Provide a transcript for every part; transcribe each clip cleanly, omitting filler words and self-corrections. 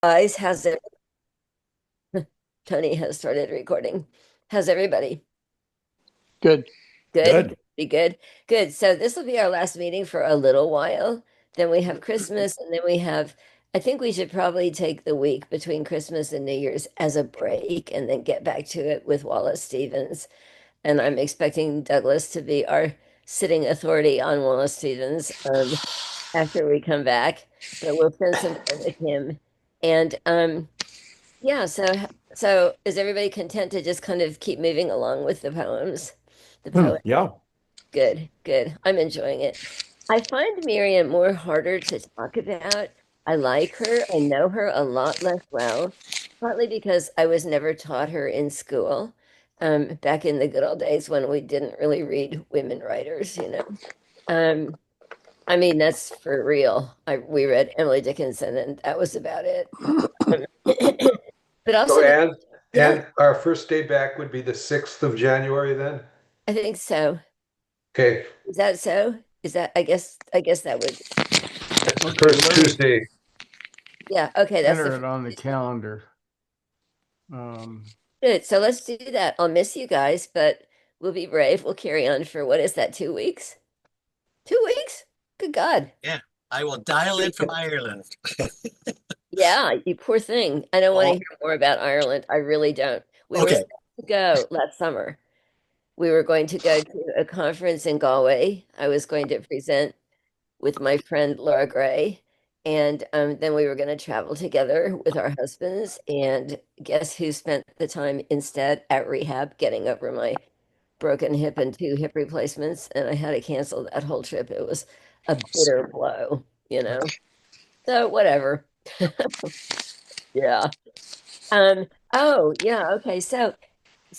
Guys, how's it? Tony has started recording. How's everybody? Good. Good? Good. Be good? Good. So this will be our last meeting for a little while. Then we have Christmas, and then we have, I think we should probably take the week between Christmas and New Year's as a break and then get back to it with Wallace Stevens. And I'm expecting Douglas to be our sitting authority on Wallace Stevens after we come back. But we'll spend some time with him. And yeah, so is everybody content to just kind of keep moving along with the poems? The poet. Yeah. Good, good. I'm enjoying it. I find Marianne more harder to talk about. I like her. I know her a lot less well, partly because I was never taught her in school, back in the good old days when we didn't really read women writers. Um, I mean, that's for real. We read Emily Dickinson, and that was about it. Um, But So also, Anne, yeah, and our first day back would be the 6th of January then? I think so. Okay, Is that so? Is that, I guess that would, it's the Okay, first let me Tuesday. yeah, okay, that's the enter first it on the Tuesday. calendar. Um, Good. So let's do that. I'll miss you guys, but we'll be brave. We'll carry on for what is that, 2 weeks? 2 weeks? Good God. Yeah. I will dial in from Ireland. Yeah, you poor thing. I don't want to Oh, hear more about Ireland. I really don't. We were okay. supposed to go last summer. We were going to go to a conference in Galway. I was going to present with my friend Laura Gray. And then we were going to travel together with our husbands. And guess who spent the time instead at rehab getting over my broken hip and two hip replacements? And I had to cancel that whole trip. It was a I'm sorry. bitter blow, you know? Okay. So whatever. Yeah. Oh, yeah. Okay. So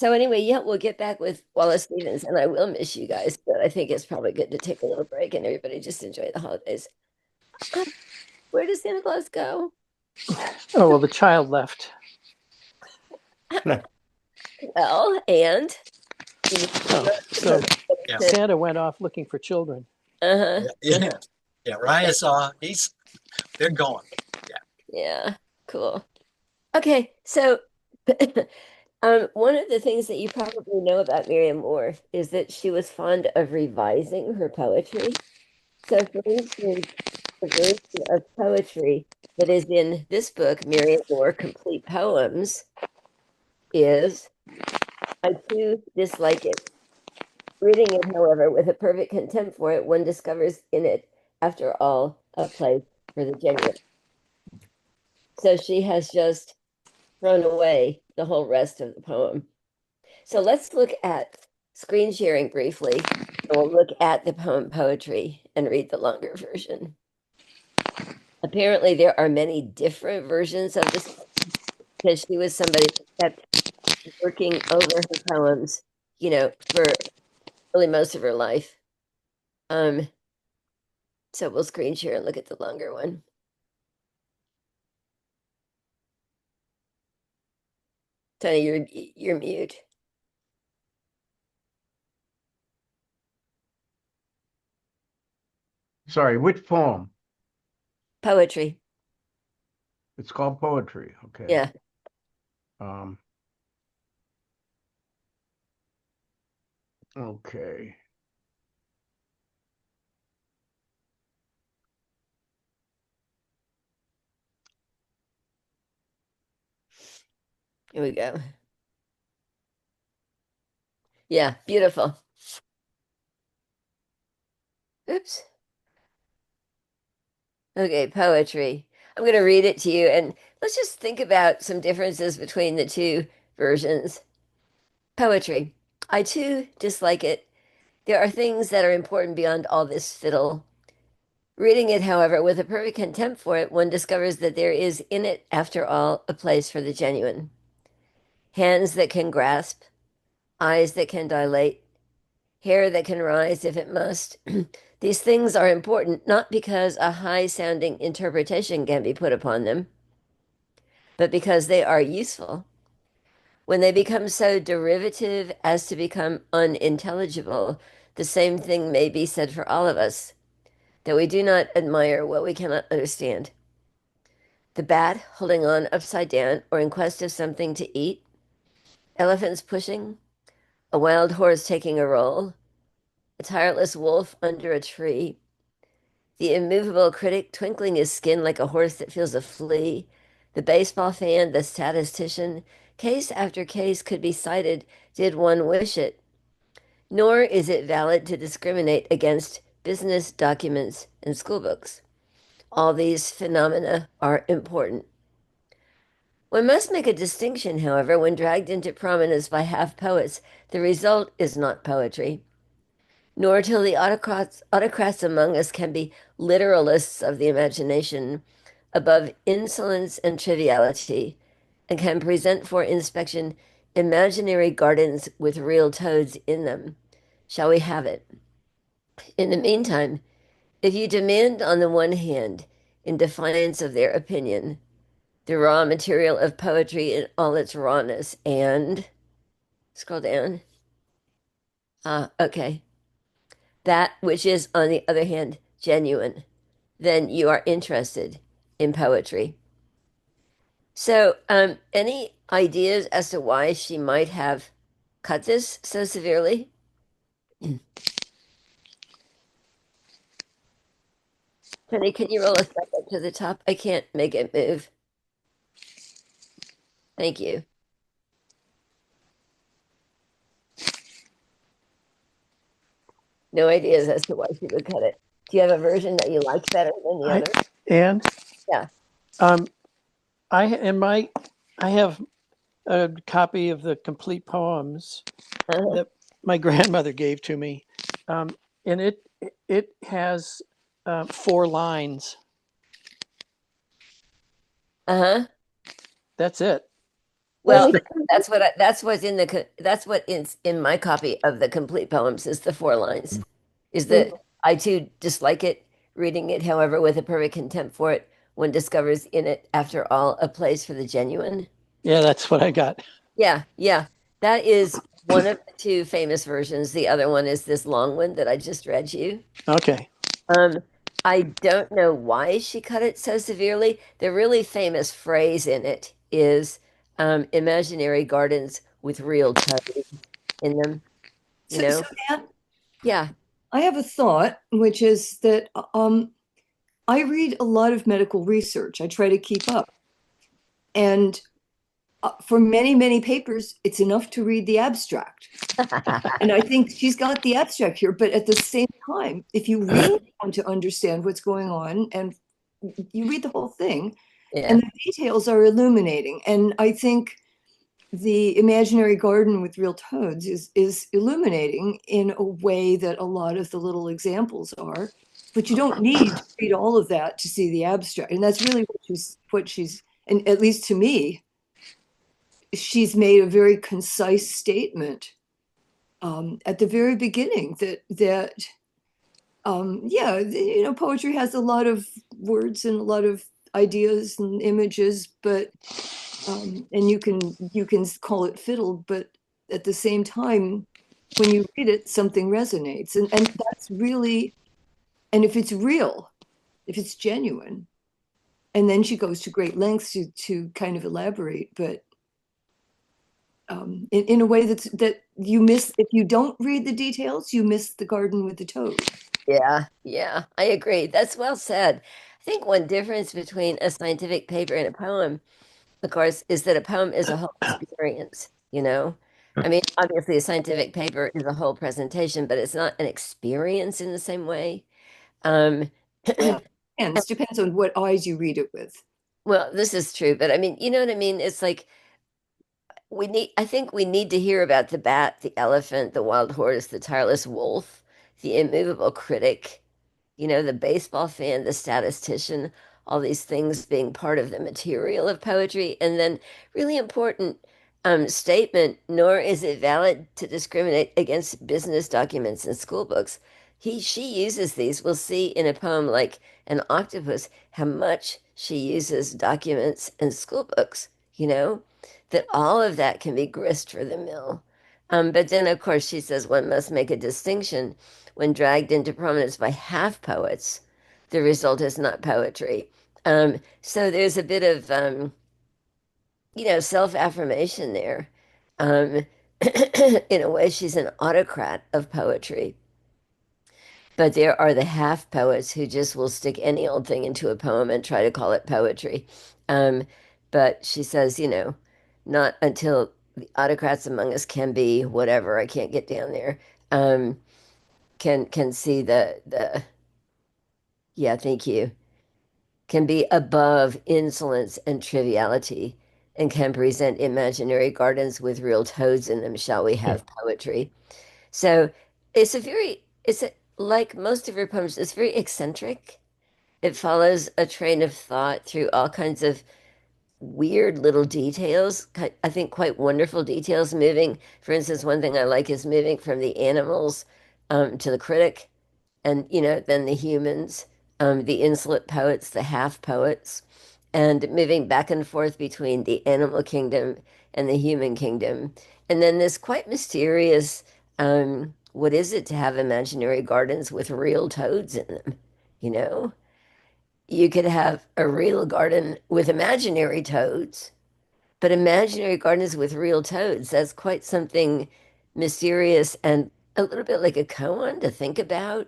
anyway, yeah, we'll get back with Wallace Stevens, and I will miss you guys, but I think it's probably good to take a little break and everybody just enjoy the holidays. Where does Santa Claus go? oh, well, the child left. Well, and you mean Oh, you're so supposed Yeah. to, Santa went off looking for children. uh-huh, Yeah. Yeah. Yeah. Ryan saw they're going. Yeah. yeah, cool. Okay, so one of the things that you probably know about Marianne Moore is that she was fond of revising her poetry. So, for instance, the version of poetry that is in this book, Marianne Moore Complete Poems, is I too dislike it. Reading it, however, with a perfect contempt for it, one discovers in it, after all, a place for the genuine. So she has just thrown away the whole rest of the poem. So let's look at screen sharing briefly, and we'll look at the poem poetry and read the longer version. Apparently, there are many different versions of this because she was somebody who kept working over her poems, for really most of her life. Um, so we'll screen share and look at the longer one. Tony, you're mute. Sorry, which poem? Poetry. It's called Poetry. Okay. Yeah, Um, okay. here we go. Yeah, beautiful. Oops. Okay, poetry. I'm going to read it to you, and let's just think about some differences between the two versions. Poetry. I too dislike it. There are things that are important beyond all this fiddle. Reading it, however, with a perfect contempt for it, one discovers that there is in it, after all, a place for the genuine. Hands that can grasp, eyes that can dilate, hair that can rise if it must. These things are important not because a high sounding interpretation can be put upon them, but because they are useful. When they become so derivative as to become unintelligible, the same thing may be said for all of us, that we do not admire what we cannot understand. The bat holding on upside down or in quest of something to eat, elephants pushing, a wild horse taking a roll, a tireless wolf under a tree, the immovable critic twinkling his skin like a horse that feels a flea, the baseball fan, the statistician, case after case could be cited did one wish it. Nor is it valid to discriminate against business documents and schoolbooks. All these phenomena are important. One must make a distinction, however, when dragged into prominence by half poets, the result is not poetry, nor till the autocrats among us can be literalists of the imagination above insolence and triviality, and can present for inspection imaginary gardens with real toads in them. Shall we have it? In the meantime, if you demand on the one hand, in defiance of their opinion, the raw material of poetry in all its rawness, and scroll down. Okay. That which is, on the other hand, genuine, then you are interested in poetry. So, any ideas as to why she might have cut this so severely? Penny, can you roll us back up to the top? I can't make it move. Thank you. No ideas as to why she would cut it. Do you have a version that you like better than the other? And Yeah. I have a copy of the complete poems that my grandmother gave to me, and it has 4 lines. Uh-huh. That's it. Well, that's what is in my copy of the complete poems is the 4 lines. Is that I too dislike it, reading it, however, with a perfect contempt for it, one discovers in it, after all, a place for the genuine. Yeah, that's what I got. Yeah, yeah. That is one of the two famous versions. The other one is this long one that I just read you. Okay. I don't know why she cut it so severely. The really famous phrase in it is imaginary gardens with real toads in them, you So, know? so Anne, Yeah. I have a thought, which is that I read a lot of medical research. I try to keep up. And for many, many papers, it's enough to read the abstract. And I think she's got the abstract here. But at the same time, if you really want to understand what's going on, and you read the whole thing, Yeah. and the details are illuminating. And I think the imaginary garden with real toads is illuminating in a way that a lot of the little examples are. But you don't need to read all of that to see the abstract. And that's really what she's, and at least to me, she's made a very concise statement at the very beginning that yeah, poetry has a lot of words and a lot of ideas and images, but and you can call it fiddle, but at the same time, when you read it, something resonates, and that's really, and if it's real, if it's genuine, and then she goes to great lengths to kind of elaborate, but in a way that you miss if you don't read the details, you miss the garden with the toad. Yeah, yeah, I agree. That's well said. I think one difference between a scientific paper and a poem, of course, is that a poem is a whole experience, you know? I mean, obviously, a scientific paper is a whole presentation, but it's not an experience in the same way. Um, Well, and it depends on what eyes you read it with. well, this is true, but I mean, you know what I mean? It's like I think we need to hear about the bat, the elephant, the wild horse, the tireless wolf, the immovable critic, the baseball fan, the statistician, all these things being part of the material of poetry. And then, really important statement, nor is it valid to discriminate against business documents and school books. She uses these. We'll see in a poem like An Octopus how much she uses documents and school books, that all of that can be grist for the mill. But then, of course, she says one must make a distinction when dragged into prominence by half poets, the result is not poetry. So there's a bit of self-affirmation there. Um, in a way, she's an autocrat of poetry. But there are the half poets who just will stick any old thing into a poem and try to call it poetry. Um, but she says, not until the autocrats among us can be whatever, I can't get down there, um, can see the yeah, thank you, can be above insolence and triviality and can present imaginary gardens with real toads in them, shall we have poetry. So like most of her poems, it's very eccentric. It follows a train of thought through all kinds of weird little details. I think quite wonderful details moving. For instance, one thing I like is moving from the animals to the critic, and then the humans, the insolent poets, the half poets, and moving back and forth between the animal kingdom and the human kingdom. And then this quite mysterious, what is it to have imaginary gardens with real toads in them? You know, you could have a real garden with imaginary toads, but imaginary gardens with real toads, that's quite something mysterious and a little bit like a koan to think about.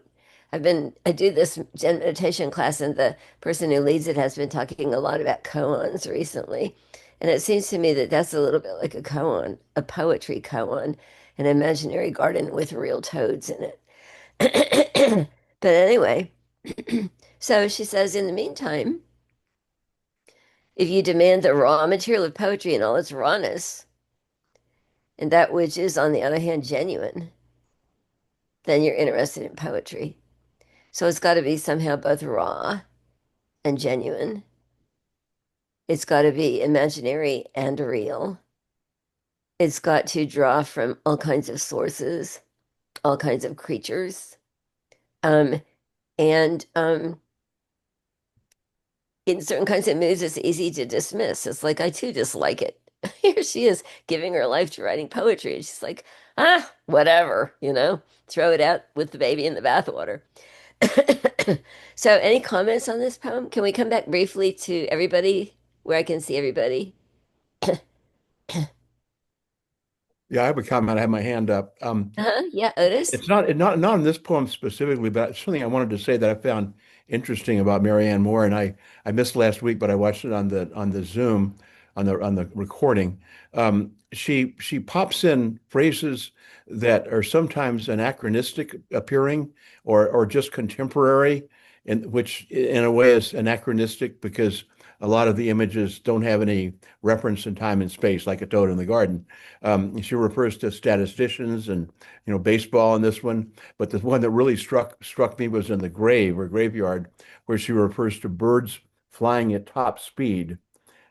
I do this Zen meditation class, and the person who leads it has been talking a lot about koans recently. And it seems to me that that's a little bit like a koan, a poetry koan, an imaginary garden with real toads in it. But anyway, so she says, in the meantime, if you demand the raw material of poetry in all its rawness, and that which is, on the other hand, genuine, then you're interested in poetry. So it's got to be somehow both raw and genuine. It's got to be imaginary and real. It's got to draw from all kinds of sources, all kinds of creatures. Um, and in certain kinds of moods, it's easy to dismiss. It's like, I too dislike it. Here she is giving her life to writing poetry. And she's like, whatever, throw it out with the baby in the bathwater. So, any comments on this poem? Can we come back briefly to everybody where I can see everybody? Yeah, I have a comment. I have my hand up. Yeah, Otis. It's not in this poem specifically, but it's something I wanted to say that I found interesting about Marianne Moore, and I missed last week, but I watched it on the Zoom on the recording. She pops in phrases that are sometimes anachronistic appearing or just contemporary, and which in a way is anachronistic because a lot of the images don't have any reference in time and space, like a toad in the garden. She refers to statisticians and baseball in this one, but the one that really struck me was in the grave or graveyard, where she refers to birds flying at top speed,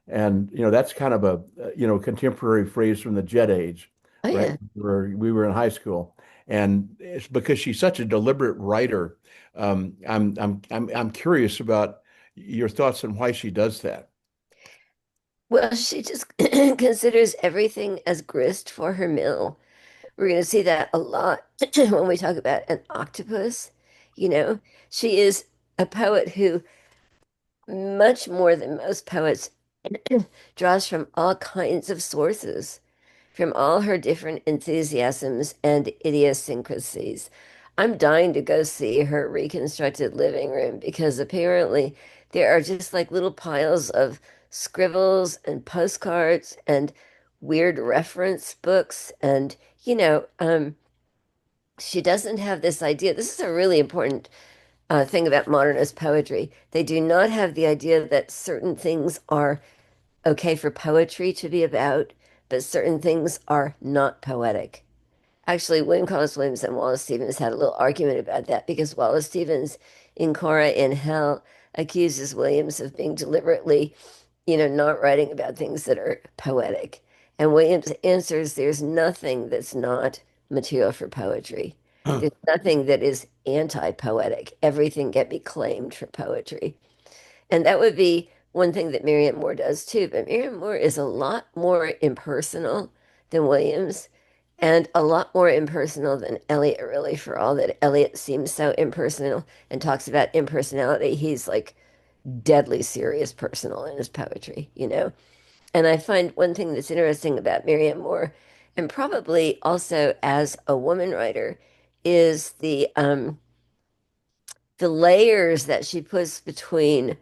and that's kind of a contemporary phrase from the jet age, Oh right? yeah. Where we were in high school, and it's because she's such a deliberate writer. I'm curious about your thoughts on why she does that. Well, she just considers everything as grist for her mill. We're going to see that a lot when we talk about an octopus. You know, she is a poet who, much more than most poets, draws from all kinds of sources, from all her different enthusiasms and idiosyncrasies. I'm dying to go see her reconstructed living room because apparently there are just like little piles of scribbles and postcards and weird reference books. And, she doesn't have this idea. This is a really important thing about modernist poetry. They do not have the idea that certain things are okay for poetry to be about, but certain things are not poetic. Actually, William Carlos Williams and Wallace Stevens had a little argument about that because Wallace Stevens in Cora in Hell accuses Williams of being deliberately, not writing about things that are poetic. And Williams answers there's nothing that's not material for poetry. There's nothing that is anti-poetic. Everything can be claimed for poetry. And that would be one thing that Marianne Moore does too. But Marianne Moore is a lot more impersonal than Williams and a lot more impersonal than Eliot, really, for all that Eliot seems so impersonal and talks about impersonality. He's like deadly serious personal in his poetry, you know? And I find one thing that's interesting about Marianne Moore, and probably also as a woman writer, is the layers that she puts between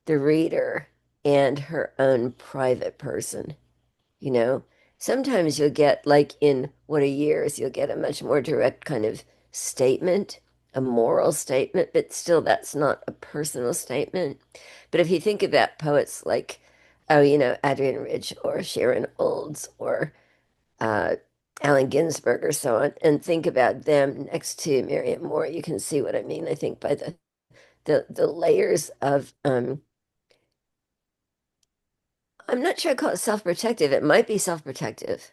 the reader and her own private person. You know, sometimes you'll get, like in What Are Years, you'll get a much more direct kind of statement, a moral statement, but still that's not a personal statement. But if you think about poets like, oh, Adrienne Rich or Sharon Olds or uh, Allen Ginsberg or so on, and think about them next to Marianne Moore, you can see what I mean, I think, by the layers of I'm not sure I call it self-protective. It might be self-protective,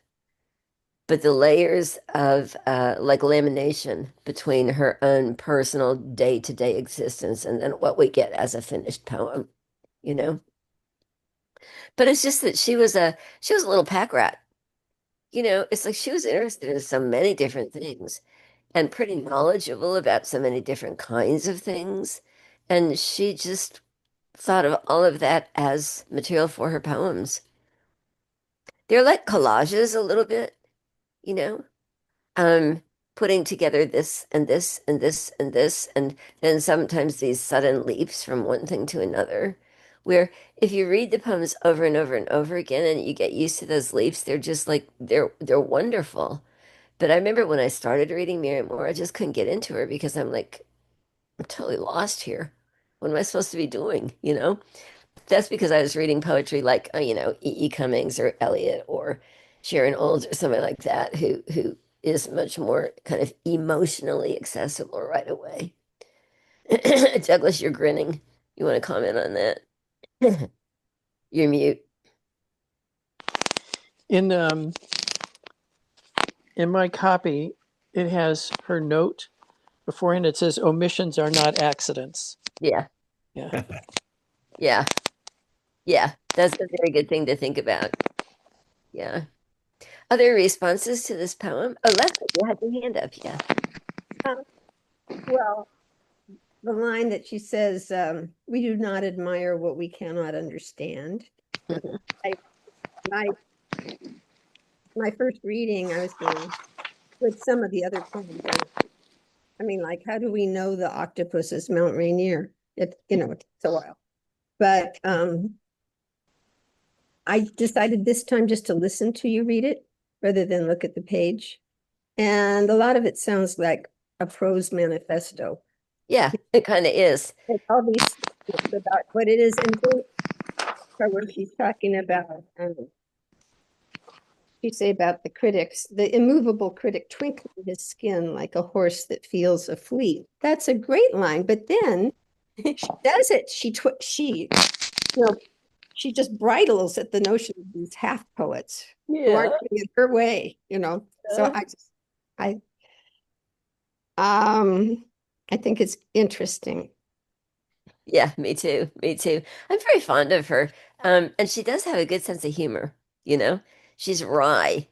but the layers of like lamination between her own personal day-to-day existence and then what we get as a finished poem, you know? But it's just that she was a little pack rat. It's like she was interested in so many different things and pretty knowledgeable about so many different kinds of things. And she just thought of all of that as material for her poems. They're like collages a little bit, you know? um, putting together this and this and this and this, and then sometimes these sudden leaps from one thing to another, where if you read the poems over and over and over again and you get used to those leaps, they're just like they're wonderful. But I remember when I started reading Mary Moore, I just couldn't get into her because I'm like, I'm totally lost here. What am I supposed to be doing? That's because I was reading poetry like E. Cummings or Eliot or Sharon Olds or somebody like that who is much more kind of emotionally accessible right away. Douglas, you're grinning. You want to comment on that? You're mute. In in my copy, it has her note beforehand. It says omissions are not accidents. Yeah, Yeah. yeah, yeah. That's a very good thing to think about. Yeah. Other responses to this poem? Oh, Leslie, you had your hand up. Yeah. Um, well, the line that she says, "We do not admire what we cannot understand." Mhm. I, my my first reading, I was going with some of the other poems. I mean, like, how do we know the octopus is Mount Rainier? It takes a while, but I decided this time just to listen to you read it rather than look at the page, and a lot of it sounds like a prose manifesto. Yeah, it kind of is. Like all these about what it is, and then where she's talking about you say about the critics, the immovable critic twinkling his skin like a horse that feels a flea. That's a great line. But then she does it. You know, she just bridles at the notion of these half poets who Yeah. aren't doing it her way. So I, um, I think it's interesting. Yeah, me too. Me too. I'm very fond of her. And she does have a good sense of humor, you know? She's wry.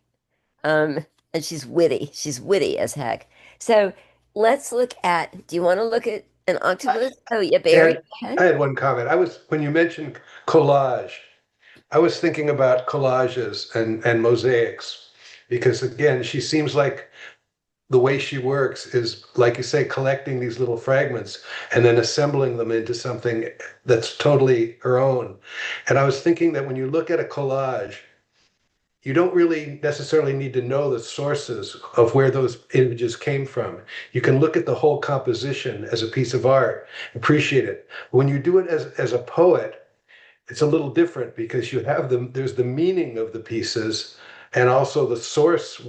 And she's witty. She's witty as heck. So let's look at, do you want to look at an octopus? Oh, yeah, Barry. And Okay. I had one comment. When you mentioned collage, I was thinking about collages and mosaics because again, she seems like the way she works is, like you say, collecting these little fragments and then assembling them into something that's totally her own. And I was thinking that when you look at a collage, you don't really necessarily need to know the sources of where those images came from. You can look at the whole composition as a piece of art, appreciate it. When you do it as a poet, it's a little different because there's the meaning of the pieces and also the source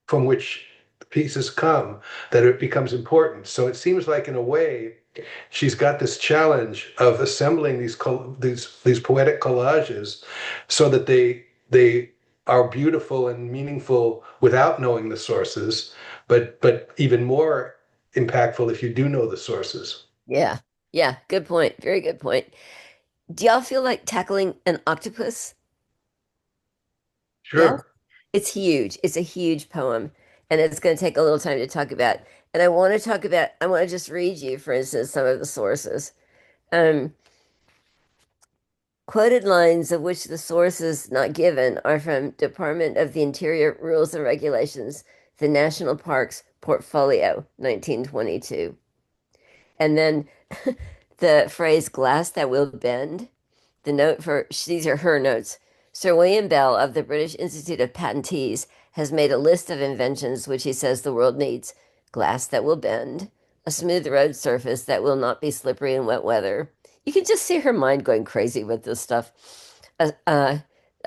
from which the pieces come that it becomes important. So it seems like in a way she's got this challenge of assembling these poetic collages so that they are beautiful and meaningful without knowing the sources, but even more impactful if you do know the sources. Yeah. Yeah. Good point. Very good point. Do y'all feel like tackling an octopus? Yes. Sure. It's huge. It's a huge poem, and it's going to take a little time to talk about. And I want to just read you, for instance, some of the sources. Um, Quoted lines of which the sources not given are from Department of the Interior Rules and Regulations, the National Parks Portfolio, 1922. And then the phrase glass that will bend, the note for these are her notes. Sir William Bell of the British Institute of Patentees has made a list of inventions which he says the world needs: glass that will bend, a smooth road surface that will not be slippery in wet weather. You can just see her mind going crazy with this stuff. A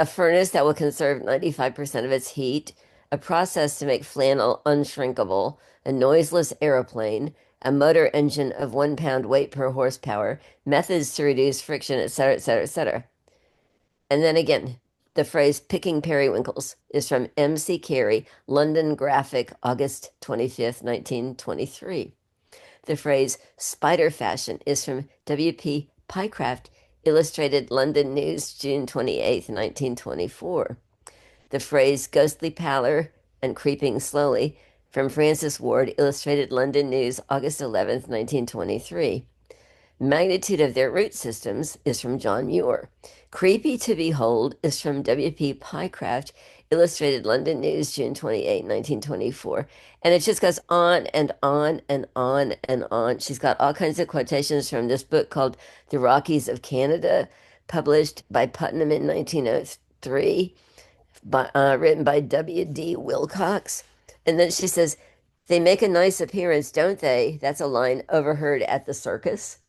furnace that will conserve 95% of its heat, a process to make flannel unshrinkable, a noiseless aeroplane, a motor engine of 1 pound weight per horsepower, methods to reduce friction, etc., etc., etc. And then again, the phrase picking periwinkles is from M.C. Carey, London Graphic, August 25th, 1923. The phrase spider fashion is from W.P. Pycraft, Illustrated London News, June 28th, 1924. The phrase ghostly pallor and creeping slowly from Francis Ward, Illustrated London News, August 11th, 1923. Magnitude of their root systems is from John Muir. Creepy to behold is from W.P. Pycraft, Illustrated London News, June 28, 1924. And it just goes on and on and on and on. She's got all kinds of quotations from this book called The Rockies of Canada, published by Putnam in 1903, written by W.D. Wilcox. And then she says, they make a nice appearance, don't they? That's a line overheard at the circus.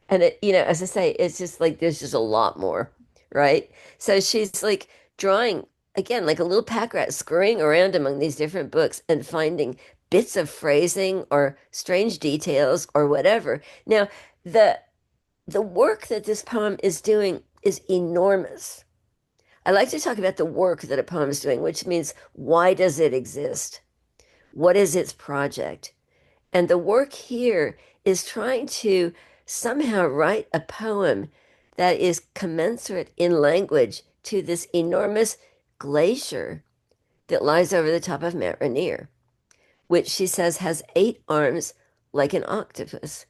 And as I say, it's just like there's just a lot more, right? So she's like drawing again, like a little pack rat scurrying around among these different books and finding bits of phrasing or strange details or whatever. Now, the the work that this poem is doing is enormous. I like to talk about the work that a poem is doing, which means why does it exist? What is its project? And the work here is trying to somehow write a poem that is commensurate in language to this enormous glacier that lies over the top of Mount Rainier, which she says has 8 arms like an octopus.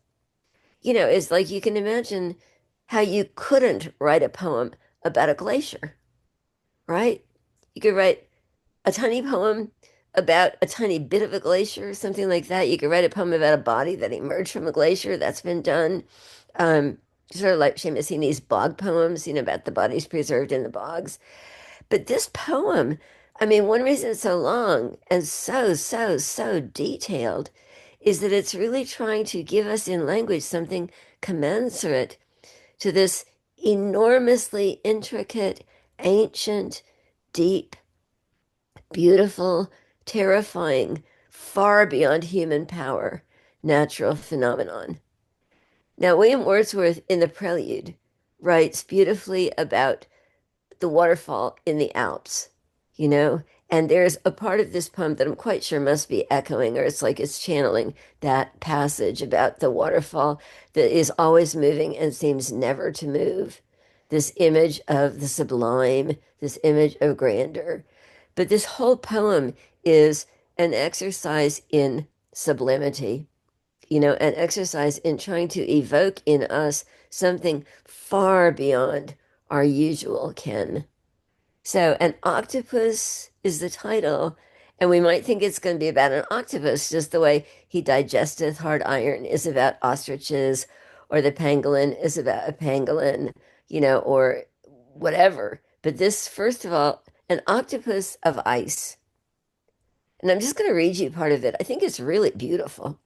It's like you can imagine how you couldn't write a poem about a glacier, right? You could write a tiny poem about a tiny bit of a glacier, something like that. You could write a poem about a body that emerged from a glacier. That's been done. Um, Sort of like Seamus Heaney's bog poems, about the bodies preserved in the bogs. But this poem, I mean, one reason it's so long and so, so, so detailed is that it's really trying to give us in language something commensurate to this enormously intricate, ancient, deep, beautiful, terrifying, far beyond human power natural phenomenon. Now, William Wordsworth in the Prelude writes beautifully about the waterfall in the Alps, you know? And there's a part of this poem that I'm quite sure must be echoing, or it's like it's channeling that passage about the waterfall that is always moving and seems never to move. This image of the sublime, this image of grandeur. But this whole poem is an exercise in sublimity, an exercise in trying to evoke in us something far beyond our usual ken. So, an octopus is the title, and we might think it's going to be about an octopus, just the way he digesteth hard iron is about ostriches, or the pangolin is about a pangolin, or whatever. But this, first of all, an octopus of ice. And I'm just going to read you part of it. I think it's really beautiful.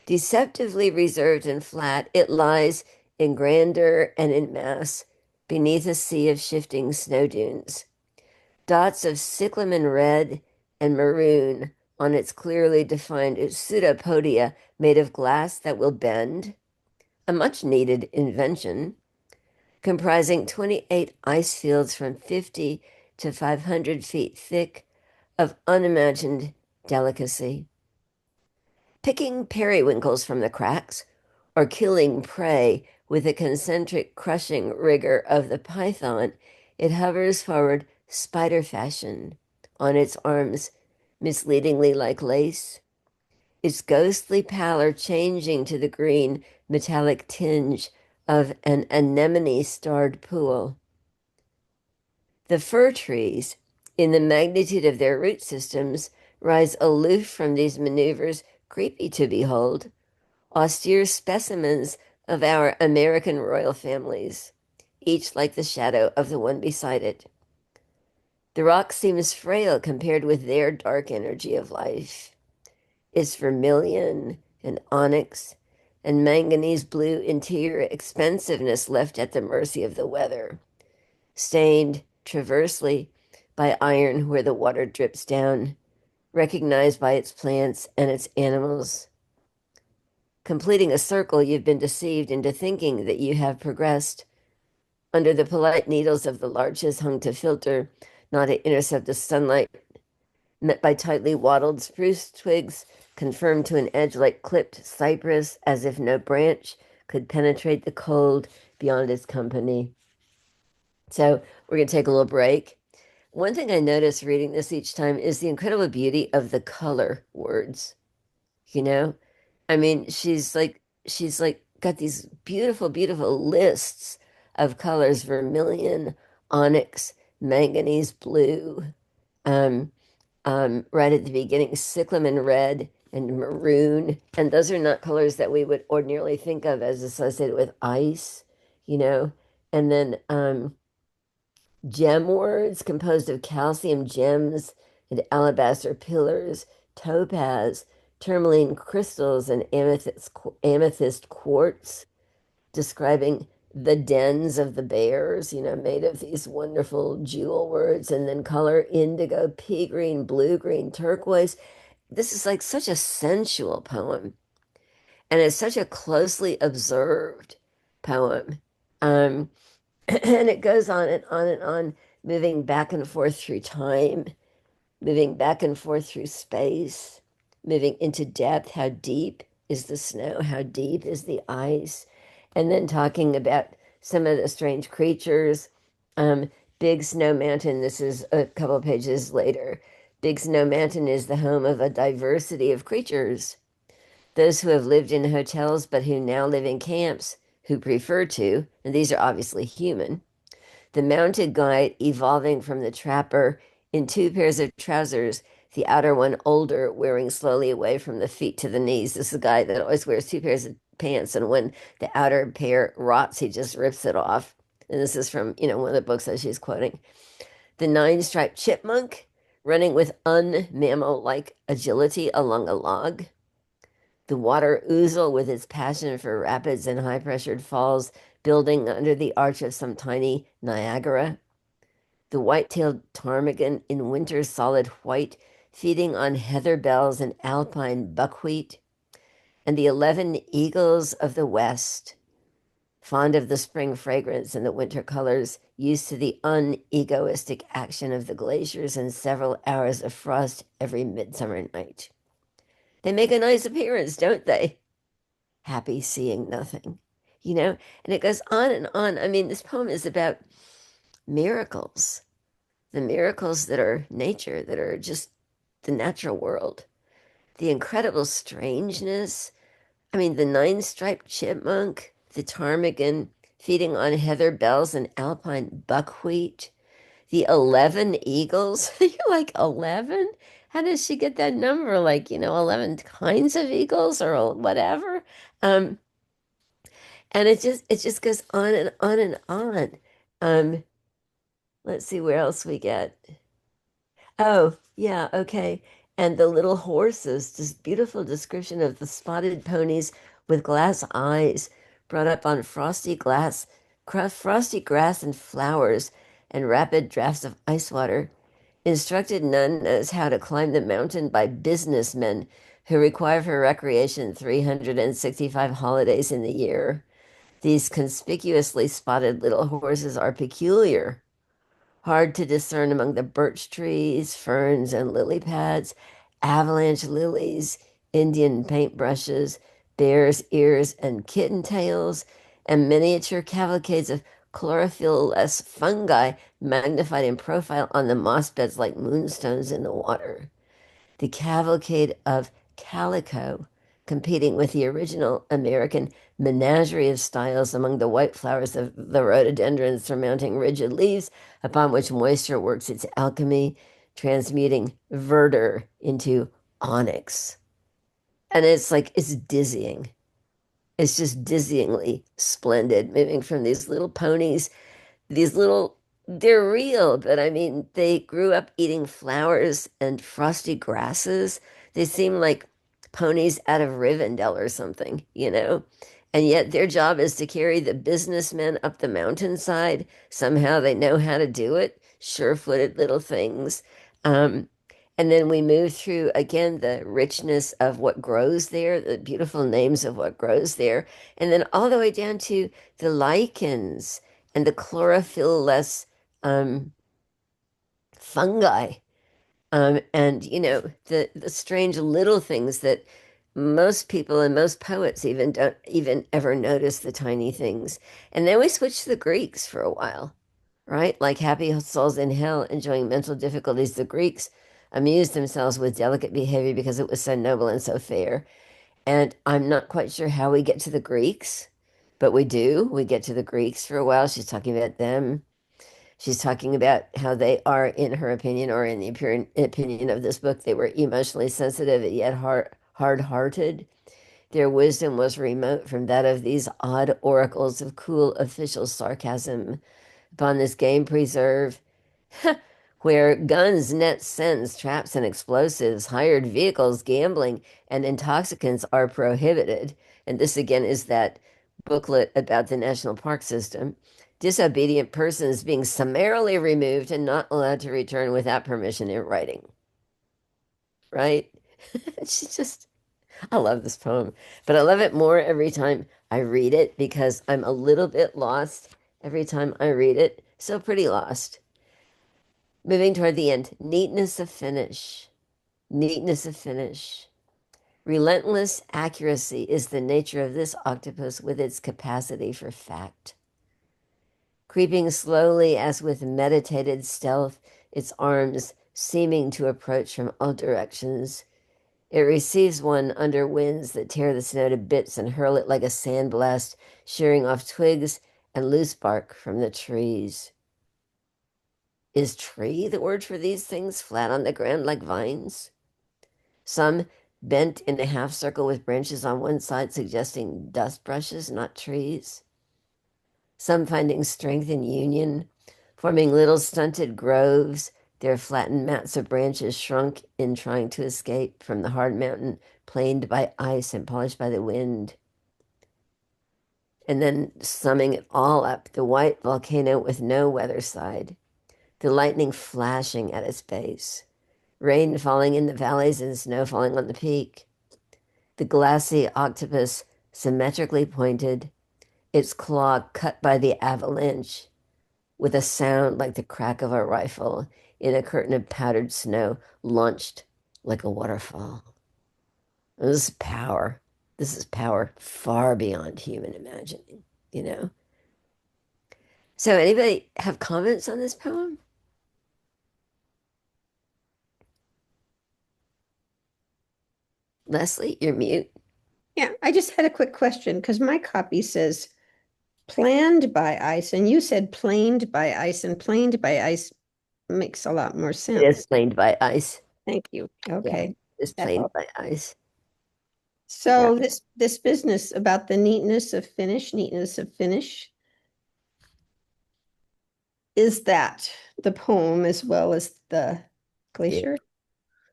Deceptively reserved and flat, it lies in grandeur and in mass beneath a sea of shifting snow dunes. Dots of cyclamen red and maroon on its clearly defined pseudopodia made of glass that will bend, a much needed invention, comprising 28 ice fields from 50 to 500 feet thick of unimagined delicacy. Picking periwinkles from the cracks or killing prey with the concentric crushing rigor of the python, it hovers forward spider fashion on its arms, misleadingly like lace, its ghostly pallor changing to the green metallic tinge of an anemone starred pool. The fir trees, in the magnitude of their root systems, rise aloof from these maneuvers, creepy to behold, austere specimens of our American royal families, each like the shadow of the one beside it. The rock seems frail compared with their dark energy of life. Its vermilion and onyx and manganese blue interior expansiveness left at the mercy of the weather, stained traversely by iron where the water drips down, recognized by its plants and its animals. Completing a circle, you've been deceived into thinking that you have progressed. Under the polite needles of the larches hung to filter, not to intercept the sunlight, met by tightly wattled spruce twigs, confirmed to an edge like clipped cypress, as if no branch could penetrate the cold beyond its company. So we're going to take a little break. One thing I notice reading this each time is the incredible beauty of the color words. You know, I mean, she's like got these beautiful, beautiful lists of colors: vermilion, onyx, manganese blue, um, right at the beginning, cyclamen red and maroon. And those are not colors that we would ordinarily think of as associated with ice, you know. And then gem words composed of calcium gems and alabaster pillars, topaz, tourmaline crystals, and amethyst quartz, describing the dens of the bears, made of these wonderful jewel words, and then color indigo, pea green, blue green, turquoise. This is like such a sensual poem, and it's such a closely observed poem. Um, and it goes on and on and on, moving back and forth through time, moving back and forth through space, moving into depth. How deep is the snow? How deep is the ice? And then talking about some of the strange creatures. Um, Big Snow Mountain, this is a couple of pages later. Big Snow Mountain is the home of a diversity of creatures. Those who have lived in hotels but who now live in camps, who prefer to, and these are obviously human, the mounted guide evolving from the trapper in two pairs of trousers, the outer one older, wearing slowly away from the feet to the knees. This is a guy that always wears two pairs of pants, and when the outer pair rots, he just rips it off. And this is from, one of the books that she's quoting. The nine-striped chipmunk, running with un-mammal-like agility along a log. The water ouzel with its passion for rapids and high-pressured falls, building under the arch of some tiny Niagara. The white-tailed ptarmigan in winter's solid white, feeding on heather bells and alpine buckwheat. And the 11 eagles of the west, fond of the spring fragrance and the winter colors, used to the unegoistic action of the glaciers and several hours of frost every midsummer night. They make a nice appearance, don't they? Happy seeing nothing, And it goes on and on. I mean, this poem is about miracles, the miracles that are nature, that are just the natural world, the incredible strangeness. I mean, the nine-striped chipmunk, the ptarmigan feeding on heather bells and alpine buckwheat, the 11 eagles. You're like, 11? How does she get that number? Like, 11 kinds of eagles or whatever. Um, and it just goes on and on and on. Um, let's see where else we get. Oh, yeah, okay. And the little horses, this beautiful description of the spotted ponies with glass eyes brought up on frosty grass and flowers and rapid drafts of ice water. Instructed none knows how to climb the mountain by businessmen who require for recreation 365 holidays in the year. These conspicuously spotted little horses are peculiar, hard to discern among the birch trees, ferns, and lily pads, avalanche lilies, Indian paintbrushes, bear's ears and kitten tails, and miniature cavalcades of chlorophyll-less fungi magnified in profile on the moss beds like moonstones in the water. The cavalcade of calico competing with the original American menagerie of styles among the white flowers of the rhododendrons surmounting rigid leaves upon which moisture works its alchemy, transmuting verdure into onyx. And it's like, it's dizzying. It's just dizzyingly splendid, moving from these little ponies, these little, they're real, but I mean, they grew up eating flowers and frosty grasses. They seem like ponies out of Rivendell or something, you know? And yet their job is to carry the businessmen up the mountainside. Somehow they know how to do it, sure-footed little things. Um, and then we move through again the richness of what grows there, the beautiful names of what grows there, and then all the way down to the lichens and the chlorophyll-less um, fungi, and the strange little things that most people and most poets even don't even ever notice the tiny things. And then we switch to the Greeks for a while, right? Like happy souls in hell enjoying mental difficulties. The Greeks amused themselves with delicate behavior because it was so noble and so fair. And I'm not quite sure how we get to the Greeks, but we do. We get to the Greeks for a while. She's talking about them. She's talking about how they are, in her opinion, or in the opinion of this book, they were emotionally sensitive yet hard-hearted. Their wisdom was remote from that of these odd oracles of cool official sarcasm upon this game preserve, where guns, nets, sentence, traps, and explosives, hired vehicles, gambling, and intoxicants are prohibited. And this again is that booklet about the national park system. Disobedient persons being summarily removed and not allowed to return without permission in writing. Right? She just, I love this poem, but I love it more every time I read it because I'm a little bit lost every time I read it. So pretty lost. Moving toward the end, neatness of finish. Neatness of finish. Relentless accuracy is the nature of this octopus with its capacity for fact. Creeping slowly as with meditated stealth, its arms seeming to approach from all directions, it receives one under winds that tear the snow to bits and hurl it like a sandblast, shearing off twigs and loose bark from the trees. Is tree the word for these things flat on the ground like vines? Some bent in a half circle with branches on one side, suggesting dust brushes, not trees. Some finding strength in union, forming little stunted groves, their flattened mats of branches shrunk in trying to escape from the hard mountain, planed by ice and polished by the wind. And then summing it all up, the white volcano with no weather side, the lightning flashing at its base, rain falling in the valleys and snow falling on the peak, the glassy octopus symmetrically pointed, its claw cut by the avalanche, with a sound like the crack of a rifle in a curtain of powdered snow launched like a waterfall. This is power. This is power far beyond human imagining, you know? So, anybody have comments on this poem? Leslie, you're mute. Yeah, I just had a quick question because my copy says planned by ice, and you said planed by ice, and planed by ice makes a lot more It sense. is planed by ice. Thank you. Yeah, Okay. it's That planed helps. by ice. Yeah. So this business about the neatness of finish, is that the poem as well as the Yeah. glacier?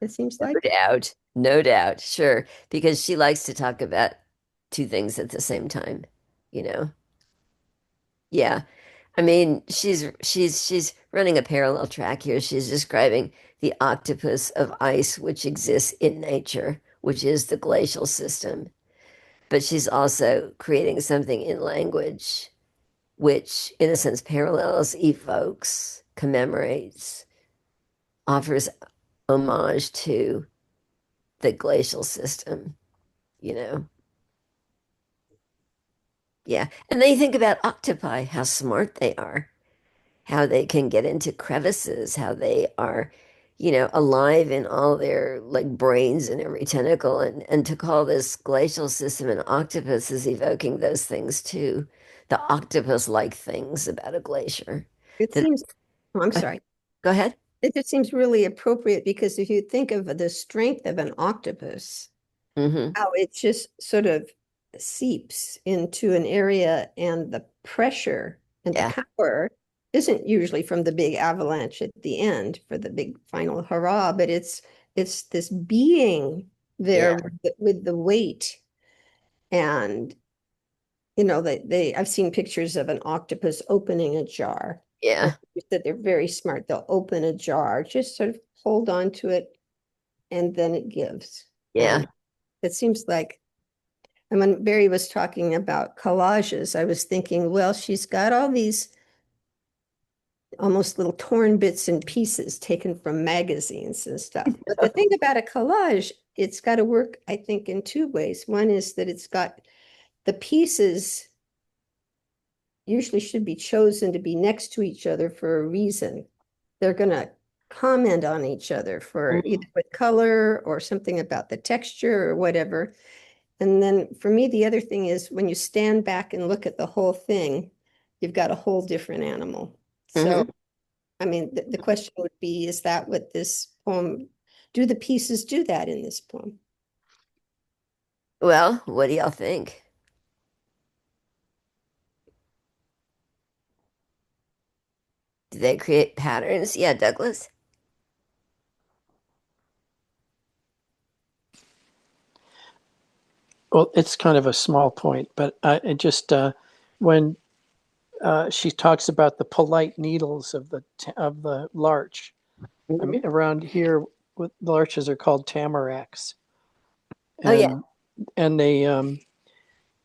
It seems No like. doubt. No doubt. Sure. Because she likes to talk about two things at the same time, you know? Yeah. I mean, she's running a parallel track here. She's describing the octopus of ice which exists in nature, which is the glacial system. But she's also creating something in language which, in a sense, parallels, evokes, commemorates, offers homage to the glacial system, you know? Yeah. And then you think about octopi, how smart they are, how they can get into crevices, how they are alive in all their like brains and every tentacle, and to call this glacial system an octopus is evoking those things too, the octopus-like things about a glacier. It That seems, oh, I'm go sorry. go ahead. It just seems really appropriate because if you think of the strength of an octopus, Hmm. how it just sort of seeps into an area and the pressure and the Yeah, power isn't usually from the big avalanche at the end for the big final hurrah, but it's this being there yeah, with the weight. And I've seen pictures of an octopus opening a jar. And yeah, that they're very smart. They'll open a jar, just sort of hold on to it, and then it gives. yeah. And it seems like, and when Barry was talking about collages, I was thinking, well, she's got all these almost little torn bits and pieces taken from magazines and stuff. But the thing about a collage, it's got to work, I think, in two ways. One is that it's got the pieces usually should be chosen to be next to each other for a reason. They're going to comment on each other for Mhm. either with color or something about the texture or whatever. And then for me, the other thing is when you stand back and look at the whole thing, you've got a whole different animal. So, Mhm. I mean, the question would be, is that what this poem, do the pieces do that in this poem? Well, what do y'all think? Do they create patterns? Yeah, Douglas. Well, it's kind of a small point, but it just when she talks about the polite needles of the larch. I mean, Mhm. around here, what the larches are called tamaracks, Oh yeah, and and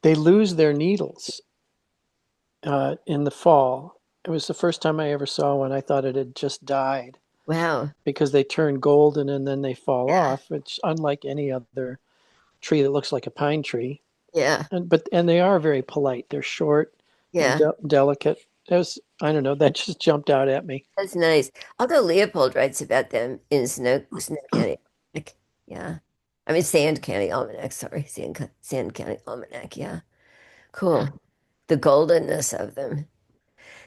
they lose their needles in the fall. It was the first time I ever saw one. I thought it had just died wow. because they turn golden and then they fall Yeah, off. It's unlike any other tree that looks like a pine tree. yeah, And they are very polite. They're short and yeah. delicate. It was, I don't know, that just jumped out at me. That's nice. Although Leopold writes about them in Snow County Almanac. Yeah. I mean Sand County Almanac, sorry. Sand County Almanac, yeah. Cool. The goldenness of them.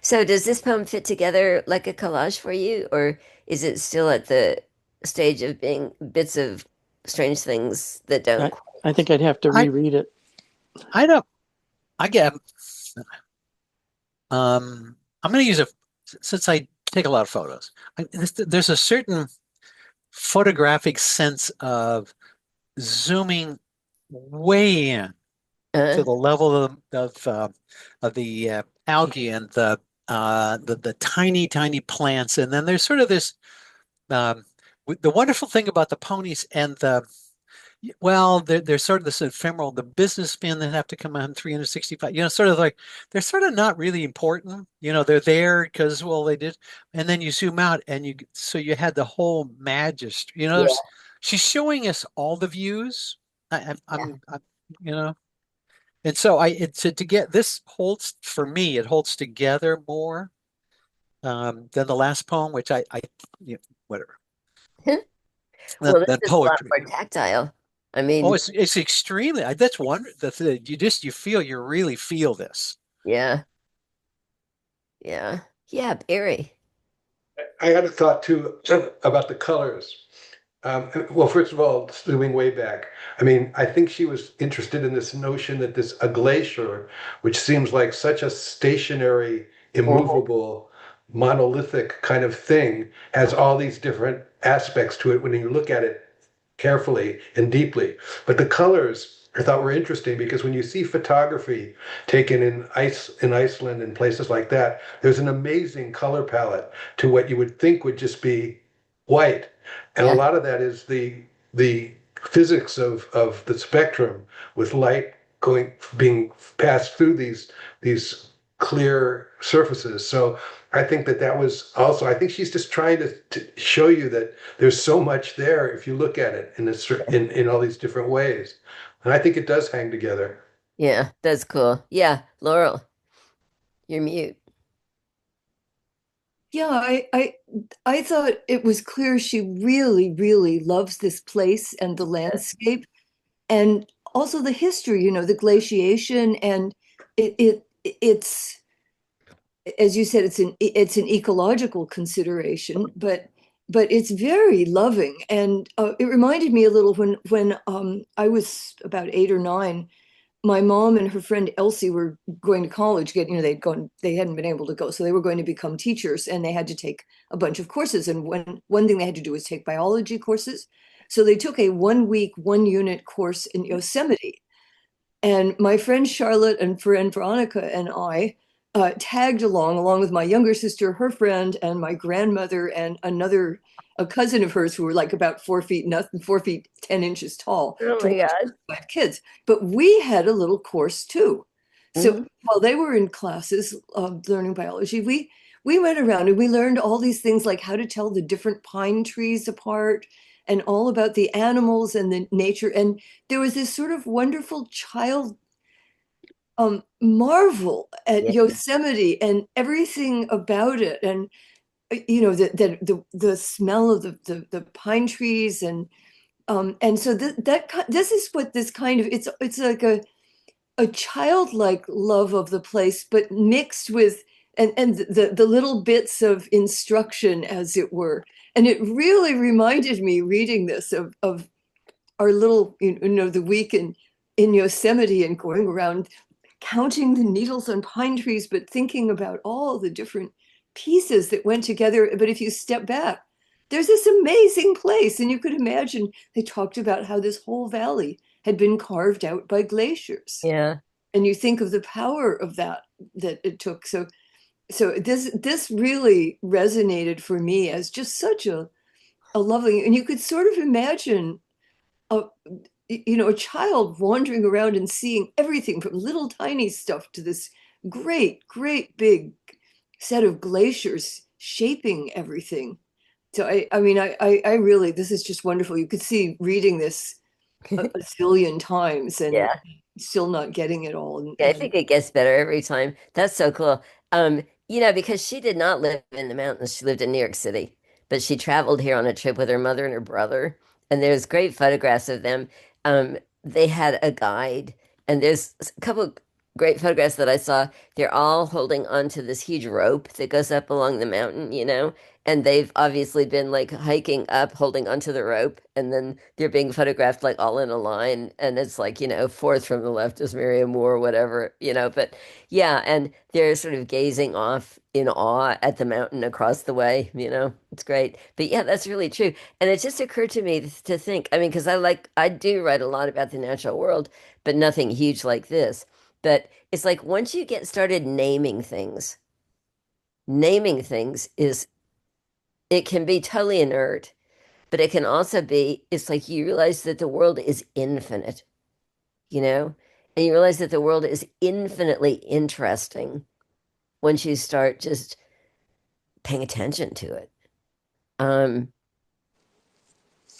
So does this poem fit together like a collage for you, or is it still at the stage of being bits of strange things that don't I, quite? I think I'd have to I reread it. I don't. I get. I'm going to use a since I take a lot of photos. There's a certain photographic sense of zooming way in to Uh, the level of the algae and the tiny tiny plants, and then there's sort of this the wonderful thing about the ponies and they're sort of this ephemeral, the businessmen that have to come on 365, sort of like they're sort of not really important. They're there because, well, they did. And then you zoom out and so you had the whole majesty, yeah, she's showing us all the views. yeah, I'm you know, and so to get this holds for me, it holds together more than the last poem, which whatever, well, this than is a lot poetry. more tactile. I Oh, mean, it's extremely. That's wonderful. You feel you really feel this. yeah, yeah, yeah, Barry. I had a thought too about the colors. Well, first of all, zooming way back, I mean, I think she was interested in this notion that this a glacier, which seems like such a stationary, Mhm. immovable, monolithic kind of thing, has all these different aspects to it when you look at it carefully and deeply. But the colors I thought were interesting because when you see photography taken in Iceland and places like that, there's an amazing color palette to what you would think would just be white. And a Yeah, lot of that is the physics of the spectrum with light being passed through these clear surfaces. So I think that was also, I think she's just trying to show you that there's so much there if you look at it in all these different ways. And I think it does hang together. yeah, that's cool. Yeah, Laurel, you're mute. Yeah, I thought it was clear she really, really loves this place and the landscape, and also the history, the glaciation, and it's, as you said, it's an ecological consideration, but it's very loving, and it reminded me a little when I was about 8 or 9. My mom and her friend Elsie were going to college. They hadn't been able to go, so they were going to become teachers, and they had to take a bunch of courses. And one thing they had to do was take biology courses. So they took a 1 week, 1 unit course in Yosemite. And my friend Charlotte and friend Veronica and I tagged along with my younger sister, her friend, and my grandmother, and a cousin of hers who were like about 4 feet, nothing, 4 feet 10 inches tall, Oh to my watch God. 5 kids. But we had a little course too. So Mhm. while they were in classes learning biology, we went around and we learned all these things, like how to tell the different pine trees apart, and all about the animals and the nature. And there was this sort of wonderful child marvel at Yeah. Yosemite and everything about it, and the smell of the pine trees, and so this is what this kind of, it's like a childlike love of the place, but mixed with, and the little bits of instruction, as it were. And it really reminded me, reading this, of our little, the week in Yosemite, and going around counting the needles on pine trees, but thinking about all the different pieces that went together. But if you step back, there's this amazing place. And you could imagine, they talked about how this whole valley had been carved out by glaciers. Yeah. And you think of the power of that it took. So this really resonated for me as just such a lovely, and you could sort of imagine a a child wandering around and seeing everything from little tiny stuff to this great big set of glaciers shaping everything. So I mean, I really, this is just wonderful. You could see reading this a zillion times and Yeah. still not getting it all. And, Yeah, I think it gets better every time. That's so cool. Because she did not live in the mountains. She lived in New York City, but she traveled here on a trip with her mother and her brother. And there's great photographs of them. They had a guide, and there's a couple great photographs that I saw. They're all holding onto this huge rope that goes up along the mountain. And they've obviously been like hiking up, holding onto the rope, and then they're being photographed like all in a line. And it's like, fourth from the left is Marianne Moore, whatever. But yeah, and they're sort of gazing off in awe at the mountain across the way. It's great. But yeah, that's really true. And it just occurred to me to think, I mean, because I do write a lot about the natural world, but nothing huge like this. But it's like once you get started naming things is, it can be totally inert, but it can also be, it's like you realize that the world is infinite, you know? And you realize that the world is infinitely interesting once you start just paying attention to it. Um,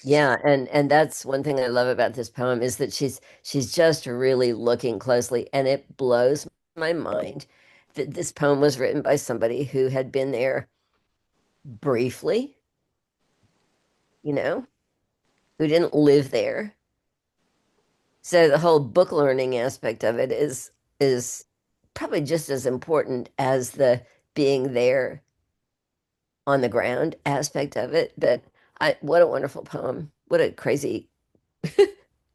yeah, and that's one thing I love about this poem, is that she's just really looking closely, and it blows my mind that this poem was written by somebody who had been there briefly, you know, who didn't live there. So the whole book learning aspect of it is probably just as important as the being there on the ground aspect of it. But what a wonderful poem. What a crazy, that's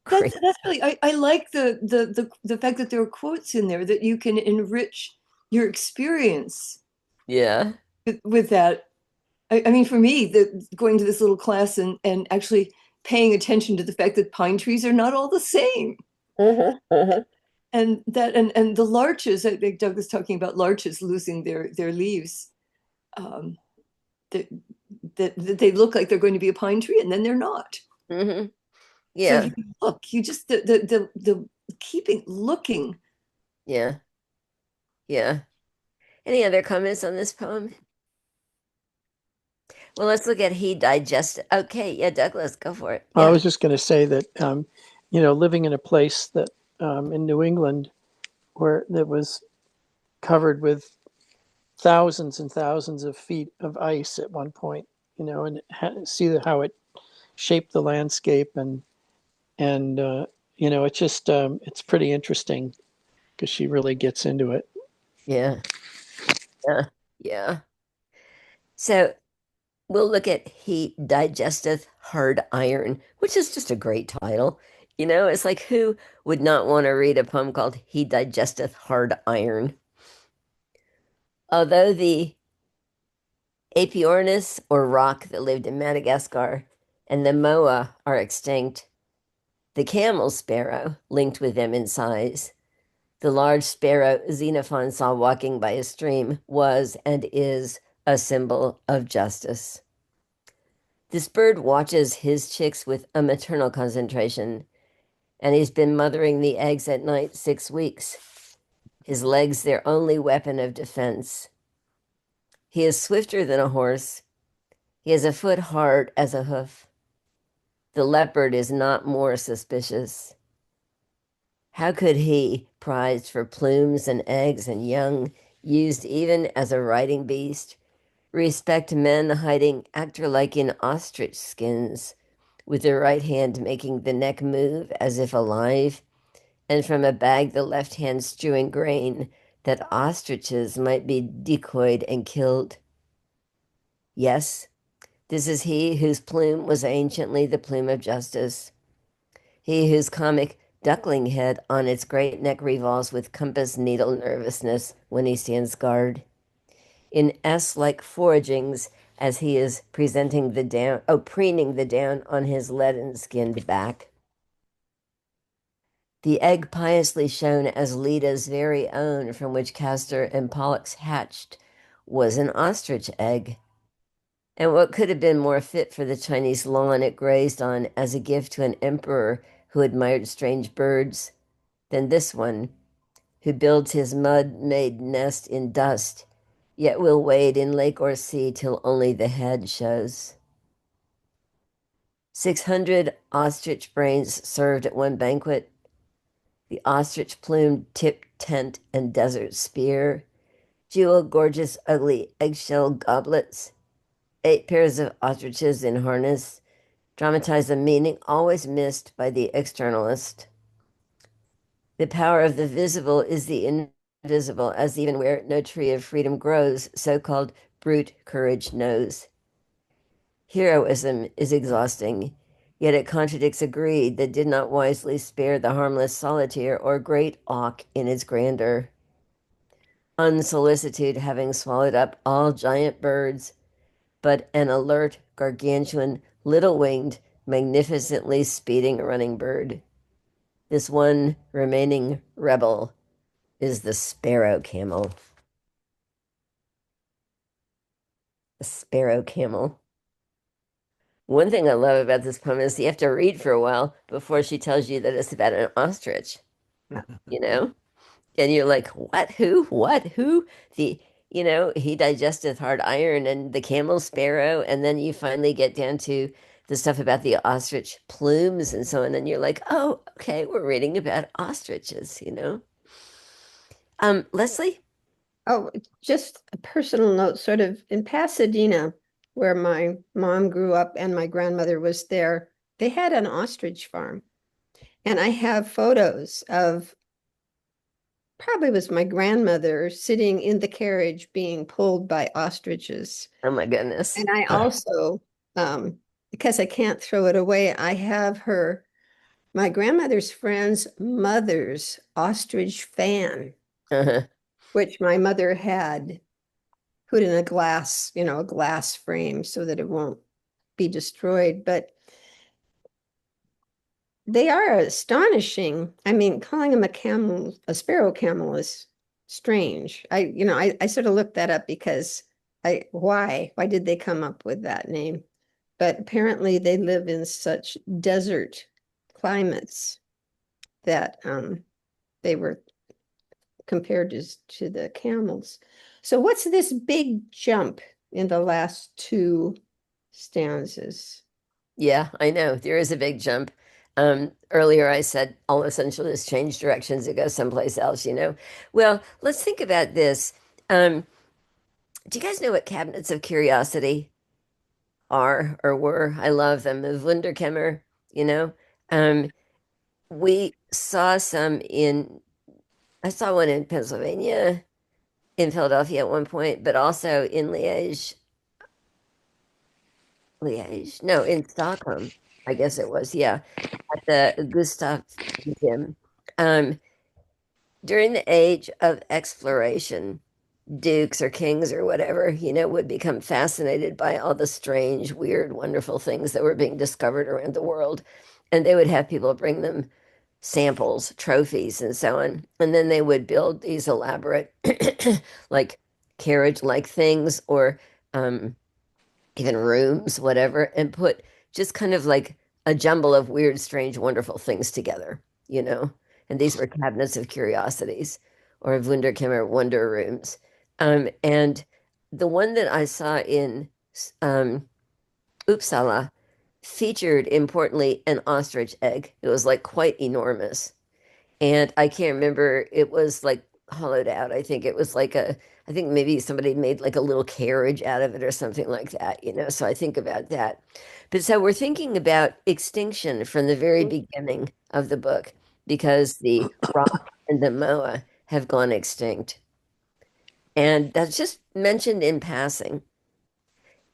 crazy. that's really, I like the fact that there are quotes in there that you can enrich your experience Yeah. with that. I mean, for me, going to this little class and actually paying attention to the fact that pine trees are not all the same. Uh-huh. And the larches, I think Doug was talking about larches losing their leaves. Um, that, that they look like they're going to be a pine tree, and then they're not. Hmm. So Yeah. you just the keeping looking. Yeah. Yeah. Any other comments on this poem? Well, let's look at he digested. Okay, yeah, Douglas, go for it. I Yeah. was just going to say that, living in a place that in New England where that was covered with thousands and thousands of feet of ice at one point, and see how it shaped the landscape and it's just it's pretty interesting because she really gets into it. Yeah. Yeah. Yeah. So we'll look at He Digesteth Hard Iron, which is just a great title. It's like who would not want to read a poem called He Digesteth Hard Iron? Although the Apiornis or rock that lived in Madagascar and the moa are extinct, the camel sparrow linked with them in size. The large sparrow Xenophon saw walking by a stream was and is a symbol of justice. This bird watches his chicks with a maternal concentration, and he's been mothering the eggs at night 6 weeks. His legs their only weapon of defense. He is swifter than a horse. He has a foot hard as a hoof. The leopard is not more suspicious. How could he, prized for plumes and eggs and young, used even as a riding beast, respect men hiding actor like in ostrich skins, with the right hand making the neck move as if alive, and from a bag the left hand strewing grain, that ostriches might be decoyed and killed? Yes, this is he whose plume was anciently the plume of justice, he whose comic duckling head on its great neck revolves with compass needle nervousness when he stands guard. In S-like foragings, as he is presenting the down, preening the down on his leaden skinned back. The egg piously shown as Leda's very own, from which Castor and Pollux hatched, was an ostrich egg. And what could have been more fit for the Chinese lawn it grazed on as a gift to an emperor who admired strange birds than this one, who builds his mud-made nest in dust, yet will wade in lake or sea till only the head shows. 600 ostrich brains served at one banquet, the ostrich-plumed tipped tent and desert spear, jewel gorgeous ugly eggshell goblets, 8 pairs of ostriches in harness, dramatize a meaning always missed by the externalist. The power of the visible is the invisible, as even where no tree of freedom grows, so-called brute courage knows. Heroism is exhausting, yet it contradicts a greed that did not wisely spare the harmless solitaire or great auk in its grandeur. Unsolicitude having swallowed up all giant birds, but an alert, gargantuan, little-winged, magnificently speeding running bird. This one remaining rebel is the sparrow camel. The sparrow camel. One thing I love about this poem is you have to read for a while before she tells you that it's about an ostrich, you know? And you're like, what, who, what, who? He digesteth hard iron and the camel sparrow. And then you finally get down to the stuff about the ostrich plumes and so on. And you're like, oh, okay, we're reading about ostriches. Leslie? Oh, just a personal note, sort of in Pasadena, where my mom grew up and my grandmother was there, they had an ostrich farm. And I have photos of probably was my grandmother sitting in the carriage being pulled by ostriches. Oh my goodness. And I also, because I can't throw it away, I have my grandmother's friend's mother's ostrich fan, Uh-huh. which my mother had put in a glass frame so that it won't be destroyed. But they are astonishing. I mean, calling them a sparrow camel is strange. I sort of looked that up because why did they come up with that name? But apparently they live in such desert climates that they were compared to the camels. So what's this big jump in the last 2 stanzas? Yeah, I know. There is a big jump. Earlier I said all essentialists change directions, it goes someplace else. Well, let's think about this. Um, Do you guys know what cabinets of curiosity are or were? I love them. The Wunderkammer, you know. Um, we saw some in, I saw one in Pennsylvania, in Philadelphia at one point, but also in Liège. Liège? No, in Stockholm, I guess it was. Yeah, at the Gustav Museum. Um, during the age of exploration, dukes or kings or whatever, would become fascinated by all the strange, weird, wonderful things that were being discovered around the world. And they would have people bring them samples, trophies, and so on. And then they would build these elaborate, like carriage-like things or um, even rooms, whatever, and put just kind of like a jumble of weird, strange, wonderful things together, you know? And these were cabinets of curiosities or Wunderkammer wonder rooms. And the one that I saw in um, Uppsala featured importantly an ostrich egg. It was like quite enormous. And I can't remember, it was like hollowed out. I think it was like I think maybe somebody made like a little carriage out of it or something like that. So I think about that. But so we're thinking about extinction from the very beginning of the book because the rock and the moa have gone extinct. And that's just mentioned in passing.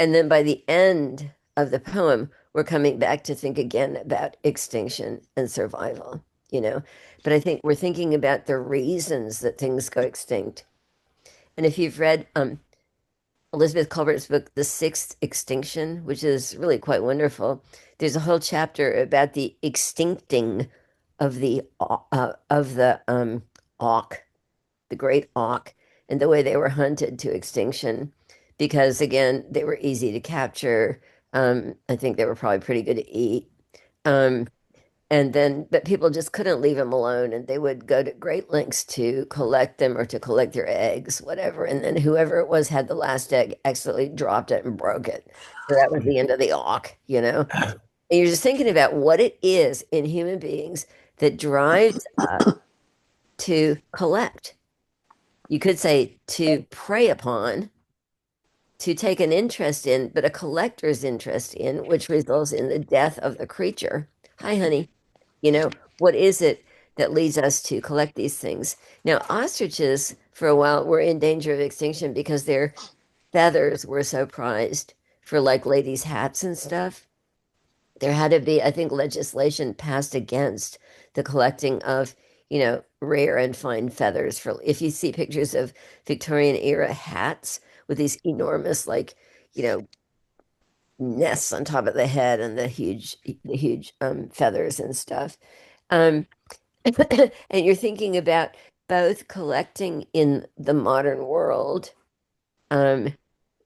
And then by the end of the poem, we're coming back to think again about extinction and survival. But I think we're thinking about the reasons that things go extinct. And if you've read Elizabeth Colbert's book, The Sixth Extinction, which is really quite wonderful, there's a whole chapter about the extincting of the auk, the great auk, and the way they were hunted to extinction because, again, they were easy to capture. I think they were probably pretty good to eat. Um, but people just couldn't leave them alone, and they would go to great lengths to collect them or to collect their eggs, whatever. And then whoever it was had the last egg, accidentally dropped it and broke it. So that was the end of the auk. And you're just thinking about what it is in human beings that drives us to collect. You could say to prey upon, to take an interest in, but a collector's interest in, which results in the death of the creature. Hi, honey. What is it that leads us to collect these things? Now, ostriches, for a while, were in danger of extinction because their feathers were so prized for like ladies' hats and stuff. There had to be, I think, legislation passed against the collecting of, rare and fine feathers. For if you see pictures of Victorian era hats with these enormous, like, you know, nests on top of the head and the huge feathers and stuff. Um, and you're thinking about both collecting in the modern world, um,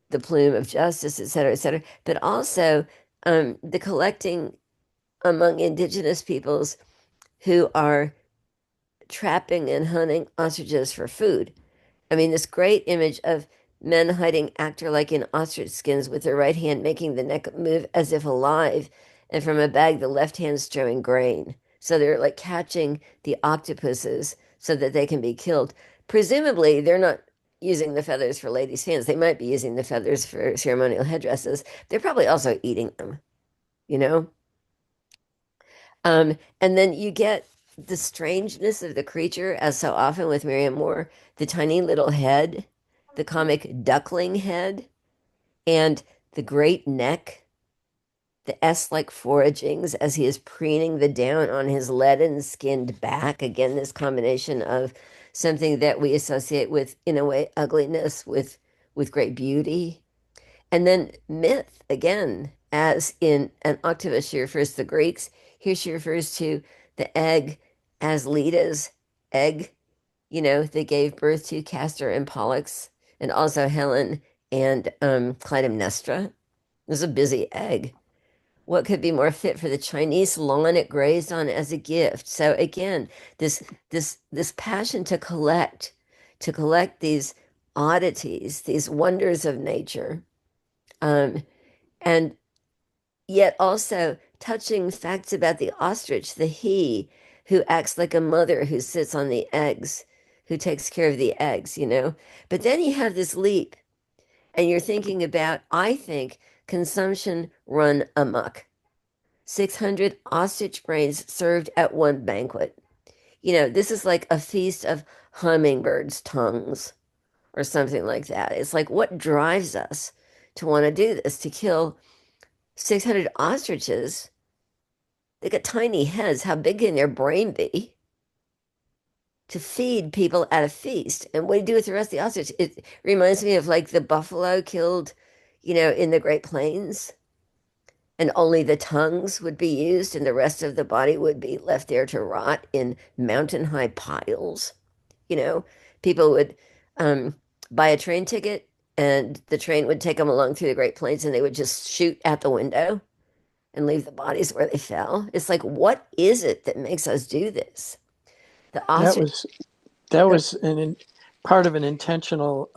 the plume of justice, et cetera, but also the collecting among indigenous peoples who are trapping and hunting ostriches for food. I mean, this great image of men hiding actor like in ostrich skins with their right hand making the neck move as if alive, and from a bag, the left hand strewing grain. So they're like catching the octopuses so that they can be killed. Presumably, they're not using the feathers for ladies' fans. They might be using the feathers for ceremonial headdresses. They're probably also eating them, you know? And then you get the strangeness of the creature, as so often with Marianne Moore, the tiny little head, the comic duckling head, and the great neck, the S-like foragings as he is preening the down on his leaden skinned back. Again, this combination of something that we associate with, in a way, ugliness with great beauty. And then myth, again, as in an octavus, she refers to the Greeks. Here she refers to the egg as Leda's egg. They gave birth to Castor and Pollux, and also Helen and Clytemnestra. It was a busy egg. What could be more fit for the Chinese lawn it grazed on as a gift? So again, this passion to collect these oddities, these wonders of nature, um, and yet also touching facts about the ostrich, the he who acts like a mother who sits on the eggs, who takes care of the eggs. But then you have this leap And you're thinking about, I think, consumption run amok. 600 ostrich brains served at one banquet. This is like a feast of hummingbirds' tongues or something like that. It's like, what drives us to want to do this, to kill 600 ostriches? They got tiny heads. How big can their brain be? To feed people at a feast. And what do you do with the rest of the ostrich? It reminds me of like the buffalo killed, in the Great Plains, and only the tongues would be used, and the rest of the body would be left there to rot in mountain high piles. You know, People would um, buy a train ticket, and the train would take them along through the Great Plains, and they would just shoot out the window and leave the bodies where they fell. It's like, what is it that makes us do this? The That ostrich, was that was part of an intentional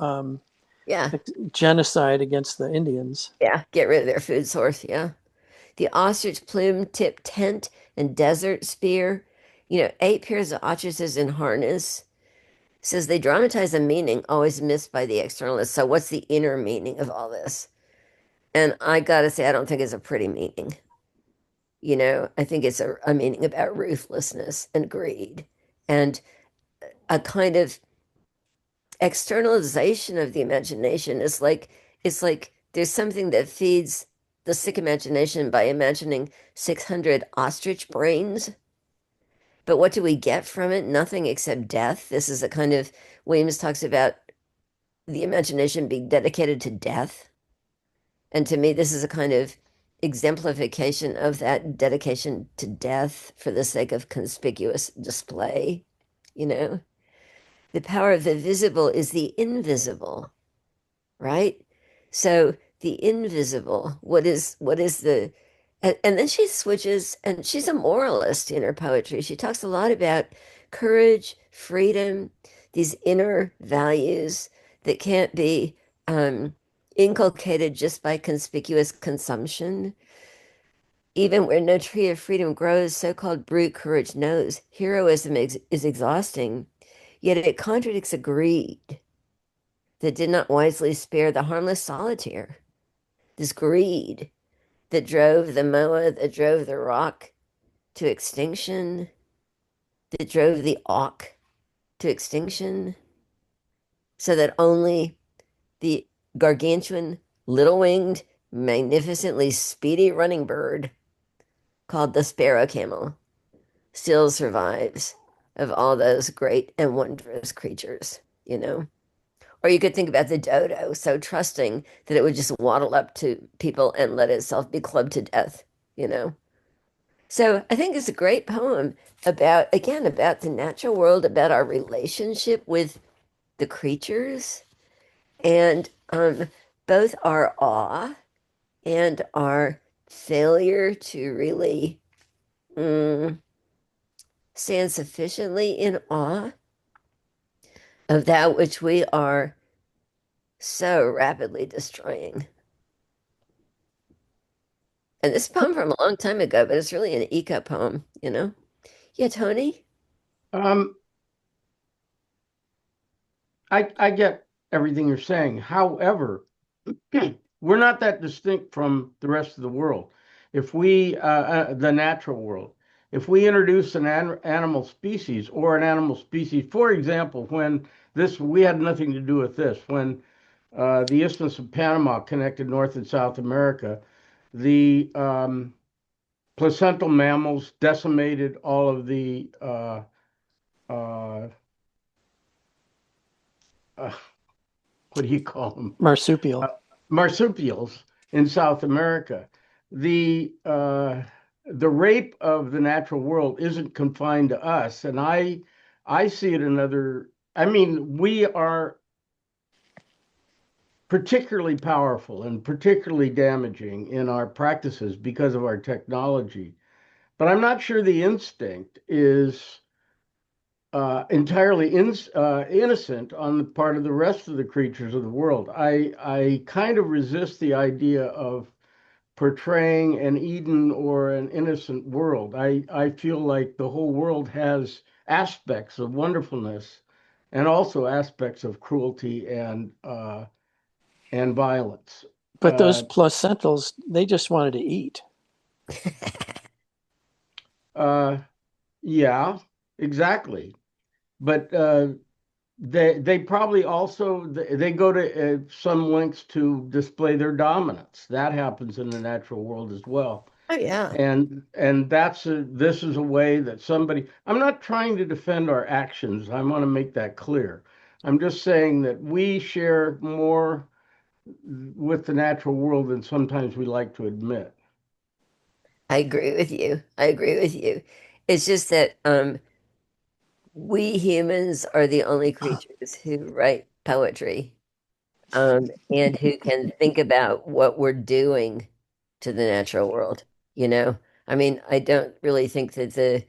yeah, genocide against the Indians. yeah, get rid of their food source, yeah. The ostrich plume tip tent and desert spear, 8 pairs of ostriches in harness. Says they dramatize a meaning always missed by the externalist. So what's the inner meaning of all this? And I gotta say, I don't think it's a pretty meaning. I think it's a meaning about ruthlessness and greed and a kind of externalization of the imagination. It's like there's something that feeds the sick imagination by imagining 600 ostrich brains. But what do we get from it? Nothing except death. This is a kind of, Williams talks about the imagination being dedicated to death. And to me, this is a kind of exemplification of that dedication to death for the sake of conspicuous display. You know, the power of the visible is the invisible, right? So the invisible, what is the and then she switches, and she's a moralist in her poetry. She talks a lot about courage, freedom, these inner values that can't be inculcated just by conspicuous consumption. Even where no tree of freedom grows, so-called brute courage knows heroism is exhausting, yet it contradicts a greed that did not wisely spare the harmless solitaire. This greed that drove the moa, that drove the rock to extinction, that drove the auk to extinction, so that only the gargantuan, little winged, magnificently speedy running bird called the sparrow camel still survives of all those great and wondrous creatures. Or you could think about the dodo, so trusting that it would just waddle up to people and let itself be clubbed to death. So I think it's a great poem about, again, about the natural world, about our relationship with the creatures, and both our awe and our failure to really stand sufficiently in awe of that which we are so rapidly destroying. And this poem from a long time ago, but it's really an eco poem. Yeah, Tony? Um, I get everything you're saying. However, we're not that distinct from the rest of the world. If we, the natural world, if we introduce an animal species or an animal species, for example, when we had nothing to do with this, when the Isthmus of Panama connected North and South America, the placental mammals decimated all of the uh, uh, what do you call them? Marsupial. Marsupials in South America. The rape of the natural world isn't confined to us, and I see it in other. I mean, we are particularly powerful and particularly damaging in our practices because of our technology. But I'm not sure the instinct is entirely innocent on the part of the rest of the creatures of the world. I kind of resist the idea of portraying an Eden or an innocent world. I feel like the whole world has aspects of wonderfulness and also aspects of cruelty and violence. But those placentals, they just wanted to eat. Uh, yeah, exactly. But they probably also they go to some lengths to display their dominance. That happens in the natural world as well. Oh yeah. And this is a way that somebody, I'm not trying to defend our actions. I want to make that clear. I'm just saying that we share more with the natural world than sometimes we like to admit. I agree with you. I agree with you. It's just that we humans are the only creatures who write poetry, and who can think about what we're doing to the natural world, you know? I mean, I don't really think that the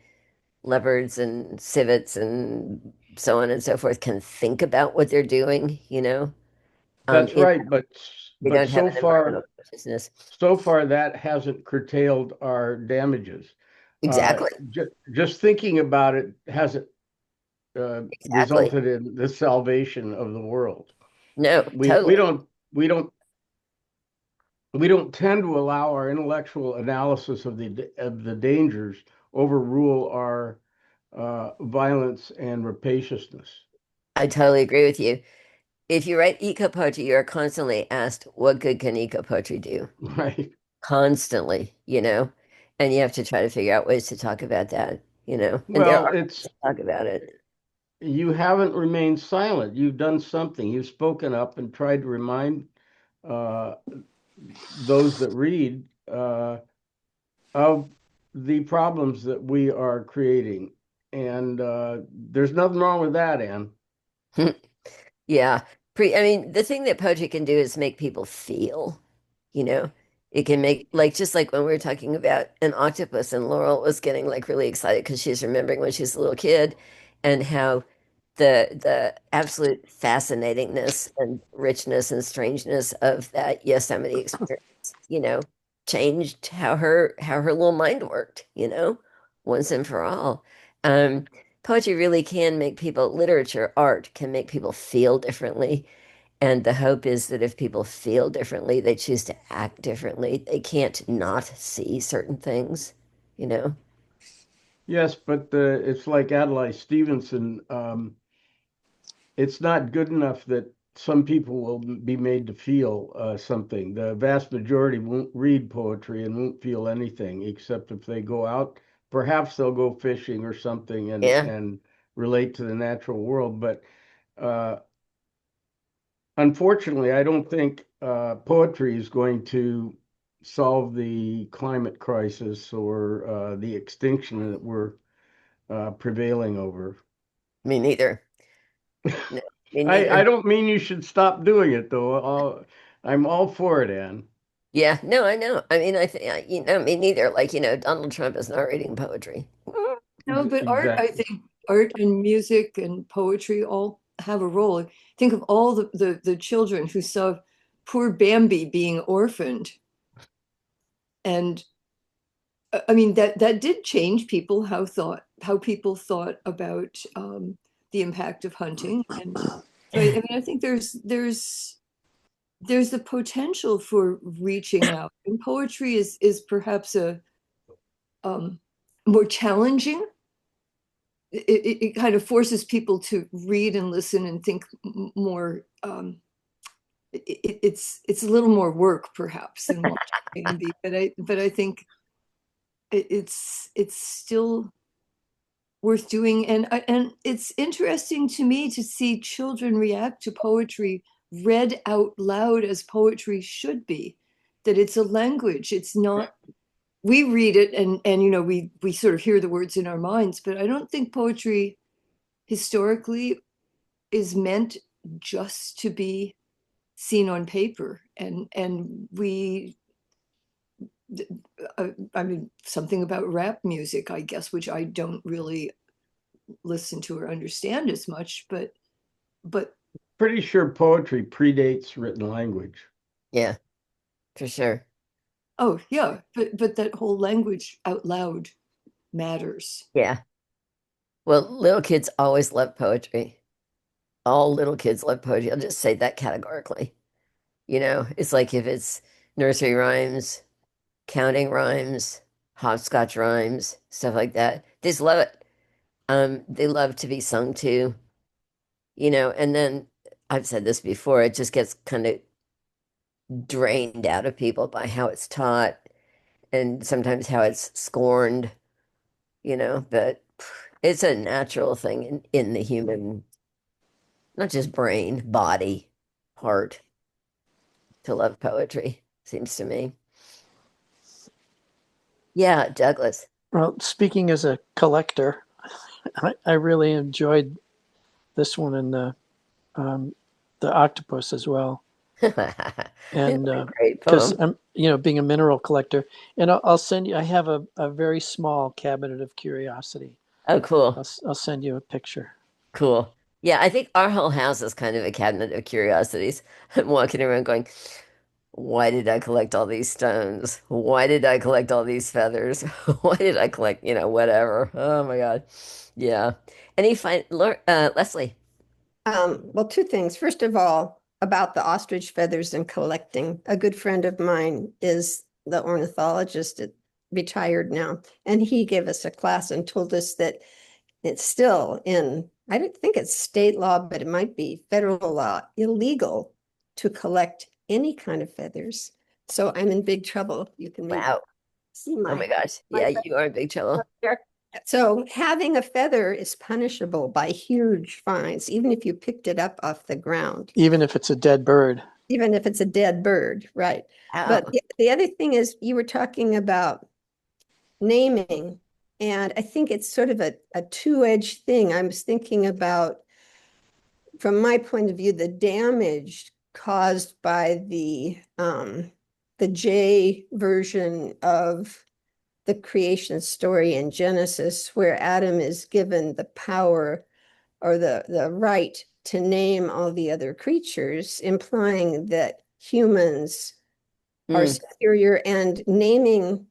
leopards and civets and so on and so forth can think about what they're doing, you know? That's In right, they but don't have so an environmental far consciousness. so far that hasn't curtailed our damages. Exactly. Just thinking about it hasn't Exactly. resulted in the salvation of the world. No, We we totally. don't we don't we don't tend to allow our intellectual analysis of the dangers overrule our violence and rapaciousness. I totally agree with you. If you write eco poetry, you are constantly asked, what good can eco poetry do? Right. Constantly, you know? And you have to try to figure out ways to talk about that, you know? And there Well, are ways it's to talk about it. you haven't remained silent. You've done something. You've spoken up and tried to remind uh, those that read of the problems that we are creating. And there's nothing wrong with that, Anne. Yeah. I mean, the thing that poetry can do is make people feel, you know? It can make, like, just like when we were talking about an octopus, and Laurel was getting like really excited because she's remembering when she was a little kid, and how the absolute fascinatingness and richness and strangeness of that Yosemite experience, you know, changed how her little mind worked, you know, once and for all. Um, Poetry really can make people, literature, art can make people feel differently. And the hope is that if people feel differently, they choose to act differently. They can't not see certain things, you know? Yes, but it's like Adlai Stevenson. It's not good enough that some people will be made to feel something. The vast majority won't read poetry and won't feel anything, except if they go out. Perhaps they'll go fishing or something Yeah. and relate to the natural world. But uh, unfortunately, I don't think poetry is going to solve the climate crisis or the extinction that we're prevailing over. Me neither. No, me I neither. don't mean you should stop doing it though. I'm all for it, Anne. Yeah, no, I know. I mean, I think, you know, me neither. Like, you know, Donald Trump is not reading poetry. No, but art, I Exactly. think art and music and poetry all have a role. Think of all the children who saw poor Bambi being orphaned. And I mean that did change people how people thought about the impact of hunting. And so I mean I think there's the potential for reaching out. And poetry is perhaps a um, more challenging. It kind of forces people to read and listen and think more. It's a little more work perhaps than watching the, but I think it's still worth doing. And it's interesting to me to see children react to poetry read out loud as poetry should be. That it's a language. It's not. We read it and you know we sort of hear the words in our minds, but I don't think poetry historically is meant just to be seen on paper. And we I mean something about rap music, I guess, which I don't really listen to or understand as much, but Pretty sure poetry predates written language. Yeah, for sure. oh yeah, but that whole language out loud matters. Yeah. Well, little kids always love poetry. All little kids love poetry. I'll just say that categorically. It's like if it's nursery rhymes, counting rhymes, hopscotch rhymes, stuff like that. They just love it. They love to be sung to, and then I've said this before, it just gets kind of drained out of people by how it's taught and sometimes how it's scorned, but it's a natural thing in the human, not just brain, body, heart to love poetry, seems to me. Yeah, Douglas. Well, speaking as a collector, I really enjoyed this one and the octopus as well. And It's a great because poem. I'm, being a mineral collector, and I'll send you. I have a very small cabinet of curiosity. Oh, cool. I'll send you a picture. Cool. Yeah, I think our whole house is kind of a cabinet of curiosities. I'm walking around going, why did I collect all these stones? Why did I collect all these feathers? Why did I collect, whatever? Oh my God. Yeah. Any fine, Leslie? Well, two things. First of all, about the ostrich feathers and collecting. A good friend of mine is the ornithologist, retired now, and he gave us a class and told us that it's still in, I don't think it's state law, but it might be federal law, illegal to collect any kind of feathers. So I'm in big trouble. You can maybe Wow. see Oh my my gosh. my Yeah, you are in big trouble. feather. So having a feather is punishable by huge fines, even if you picked it up off the ground, Even if it's a dead bird. even if it's a dead bird, right? But Wow. the other thing is you were talking about naming, and I think it's sort of a two-edged thing. I was thinking about, from my point of view, the damage caused by the J version of the creation story in Genesis, where Adam is given the power or the right to name all the other creatures, implying that humans are Mm, superior, and naming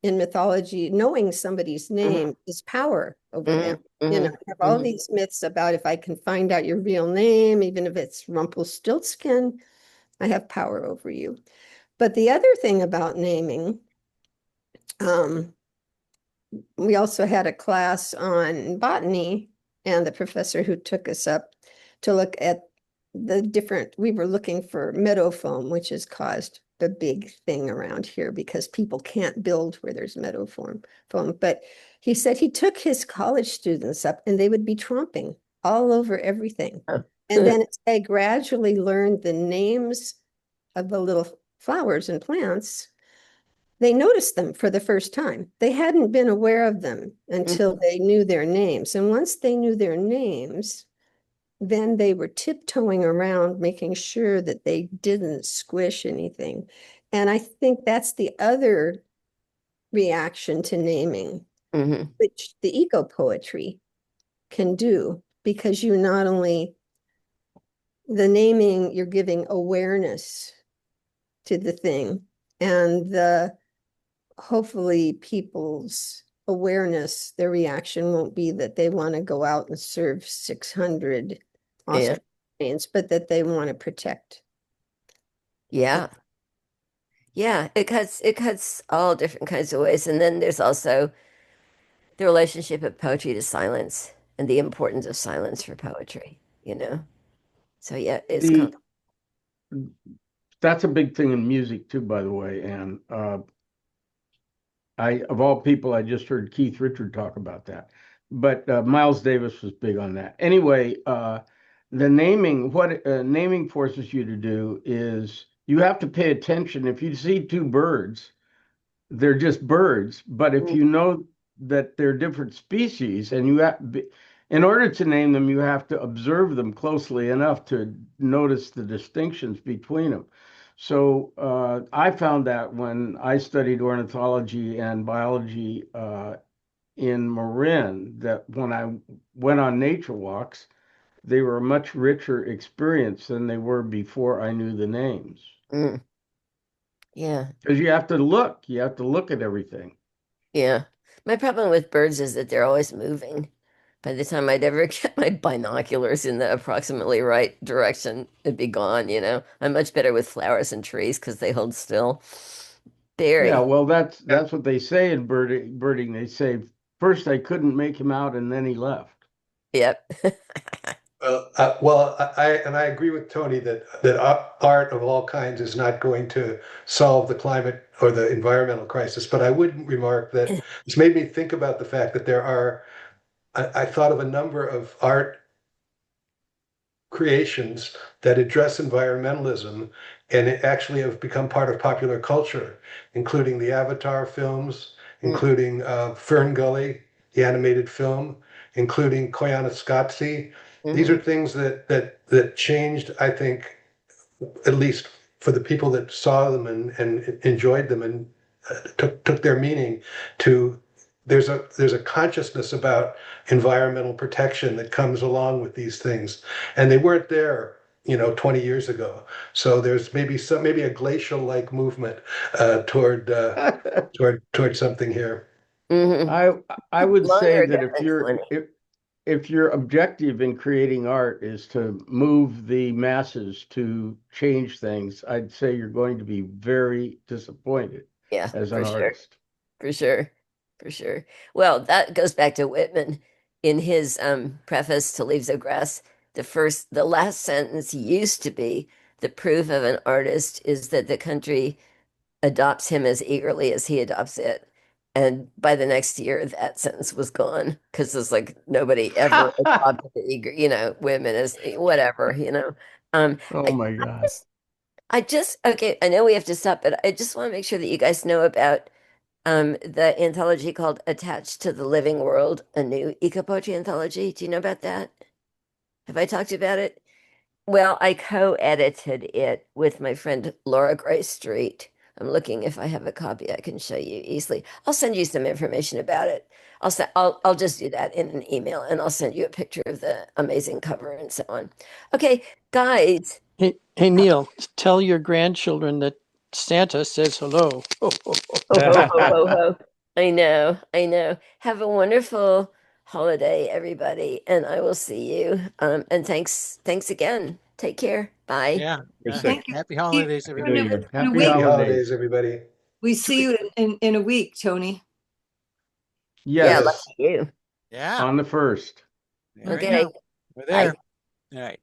in mythology, knowing somebody's hmm name is power over them. hmm I have all these myths about if I can find out your real name, even if it's Rumpelstiltskin, I have power over you. But the other thing about naming, um, we also had a class on botany, and the professor who took us up to look at the different, we were looking for meadow foam, which has caused the big thing around here because people can't build where there's meadow foam. But he said he took his college students up and they would be tromping all over everything. And then as they gradually learned the names of the little flowers and plants, they noticed them for the first time. They hadn't been aware of them until they knew their names. And once they knew their names, then they were tiptoeing around, making sure that they didn't squish anything. And I think that's the other reaction to naming, hmm which the eco poetry can do, because you not only, the naming, you're giving awareness to the thing, and the hopefully people's awareness, their reaction won't be that they want to go out and serve 600 Yeah. Australians, but that they want to protect. Yeah. Yeah. It cuts all different kinds of ways. And then there's also the relationship of poetry to silence and the importance of silence for poetry. So yeah, it's The complicated. that's a big thing in music too, by the way. And I, of all people, I just heard Keith Richard talk about that. But Miles Davis was big on that. Anyway, the naming, what naming forces you to do is you have to pay attention. If you see two birds, they're just birds. But if you know that they're different species, and in order to name them, you have to observe them closely enough to notice the distinctions between them. So I found that when I studied ornithology and biology in Marin, that when I went on nature walks, they were a much richer experience than they were before I knew the names. Mm, yeah. Because you have to look at everything. Yeah. My problem with birds is that they're always moving. By the time I'd ever get my binoculars in the approximately right direction, it'd be gone, you know. I'm much better with flowers and trees because they hold still. Yeah, Barry. well, that's what they say in birding. They say first I couldn't make him out, and then he left. Yep. I agree with Tony that art of all kinds is not going to solve the climate or the environmental crisis. But I would remark that this made me think about the fact that there are. I thought of a number of art creations that address environmentalism and it actually have become part of popular culture, including the Avatar films, including Fern Gully, the animated film, including Koyaanisqatsi. These Mm-hmm. are things that changed, I think, at least for the people that saw them and enjoyed them and took their meaning to there's a consciousness about environmental protection that comes along with these things, and they weren't there 20 years ago. So there's maybe a glacial like movement toward toward something here. Mm-hmm. I I would say Longer ago that if than you're 20. if your objective in creating art is to move the masses to change things, I'd say you're going to be very disappointed Yeah, as an for sure. artist. For sure. For sure. Well, that goes back to Whitman in his preface to Leaves of Grass. The last sentence used to be the proof of an artist is that the country adopts him as eagerly as he adopts it. And by the next year, that sentence was gone because it's like nobody ever adopted the eager, women as whatever, Oh I, my God. okay, I know we have to stop, but I just want to make sure that you guys know about the anthology called Attached to the Living World, a new eco poetry anthology. Do you know about that? Have I talked to you about it? Well, I co-edited it with my friend Laura Gray Street. I'm looking if I have a copy I can show you easily. I'll send you some information about it. I'll just do that in an email and I'll send you a picture of the amazing cover and so on. Okay, guys. Hey, Neil, tell your grandchildren that Santa says hello. Ho, ho, ho, ho, ho. I know, I know. Have a wonderful holiday, everybody, and I will see you. And thanks again. Take care. Bye. Yeah. You're Yeah. sick. Thank you. Happy See you holidays, Happy New everybody. Year. in a Happy week. Happy holidays. holidays, everybody. We see you in a week, Tony. Yeah, Yes, lucky you. Yeah. on the first. There we Okay. go. We're Bye. there. All right.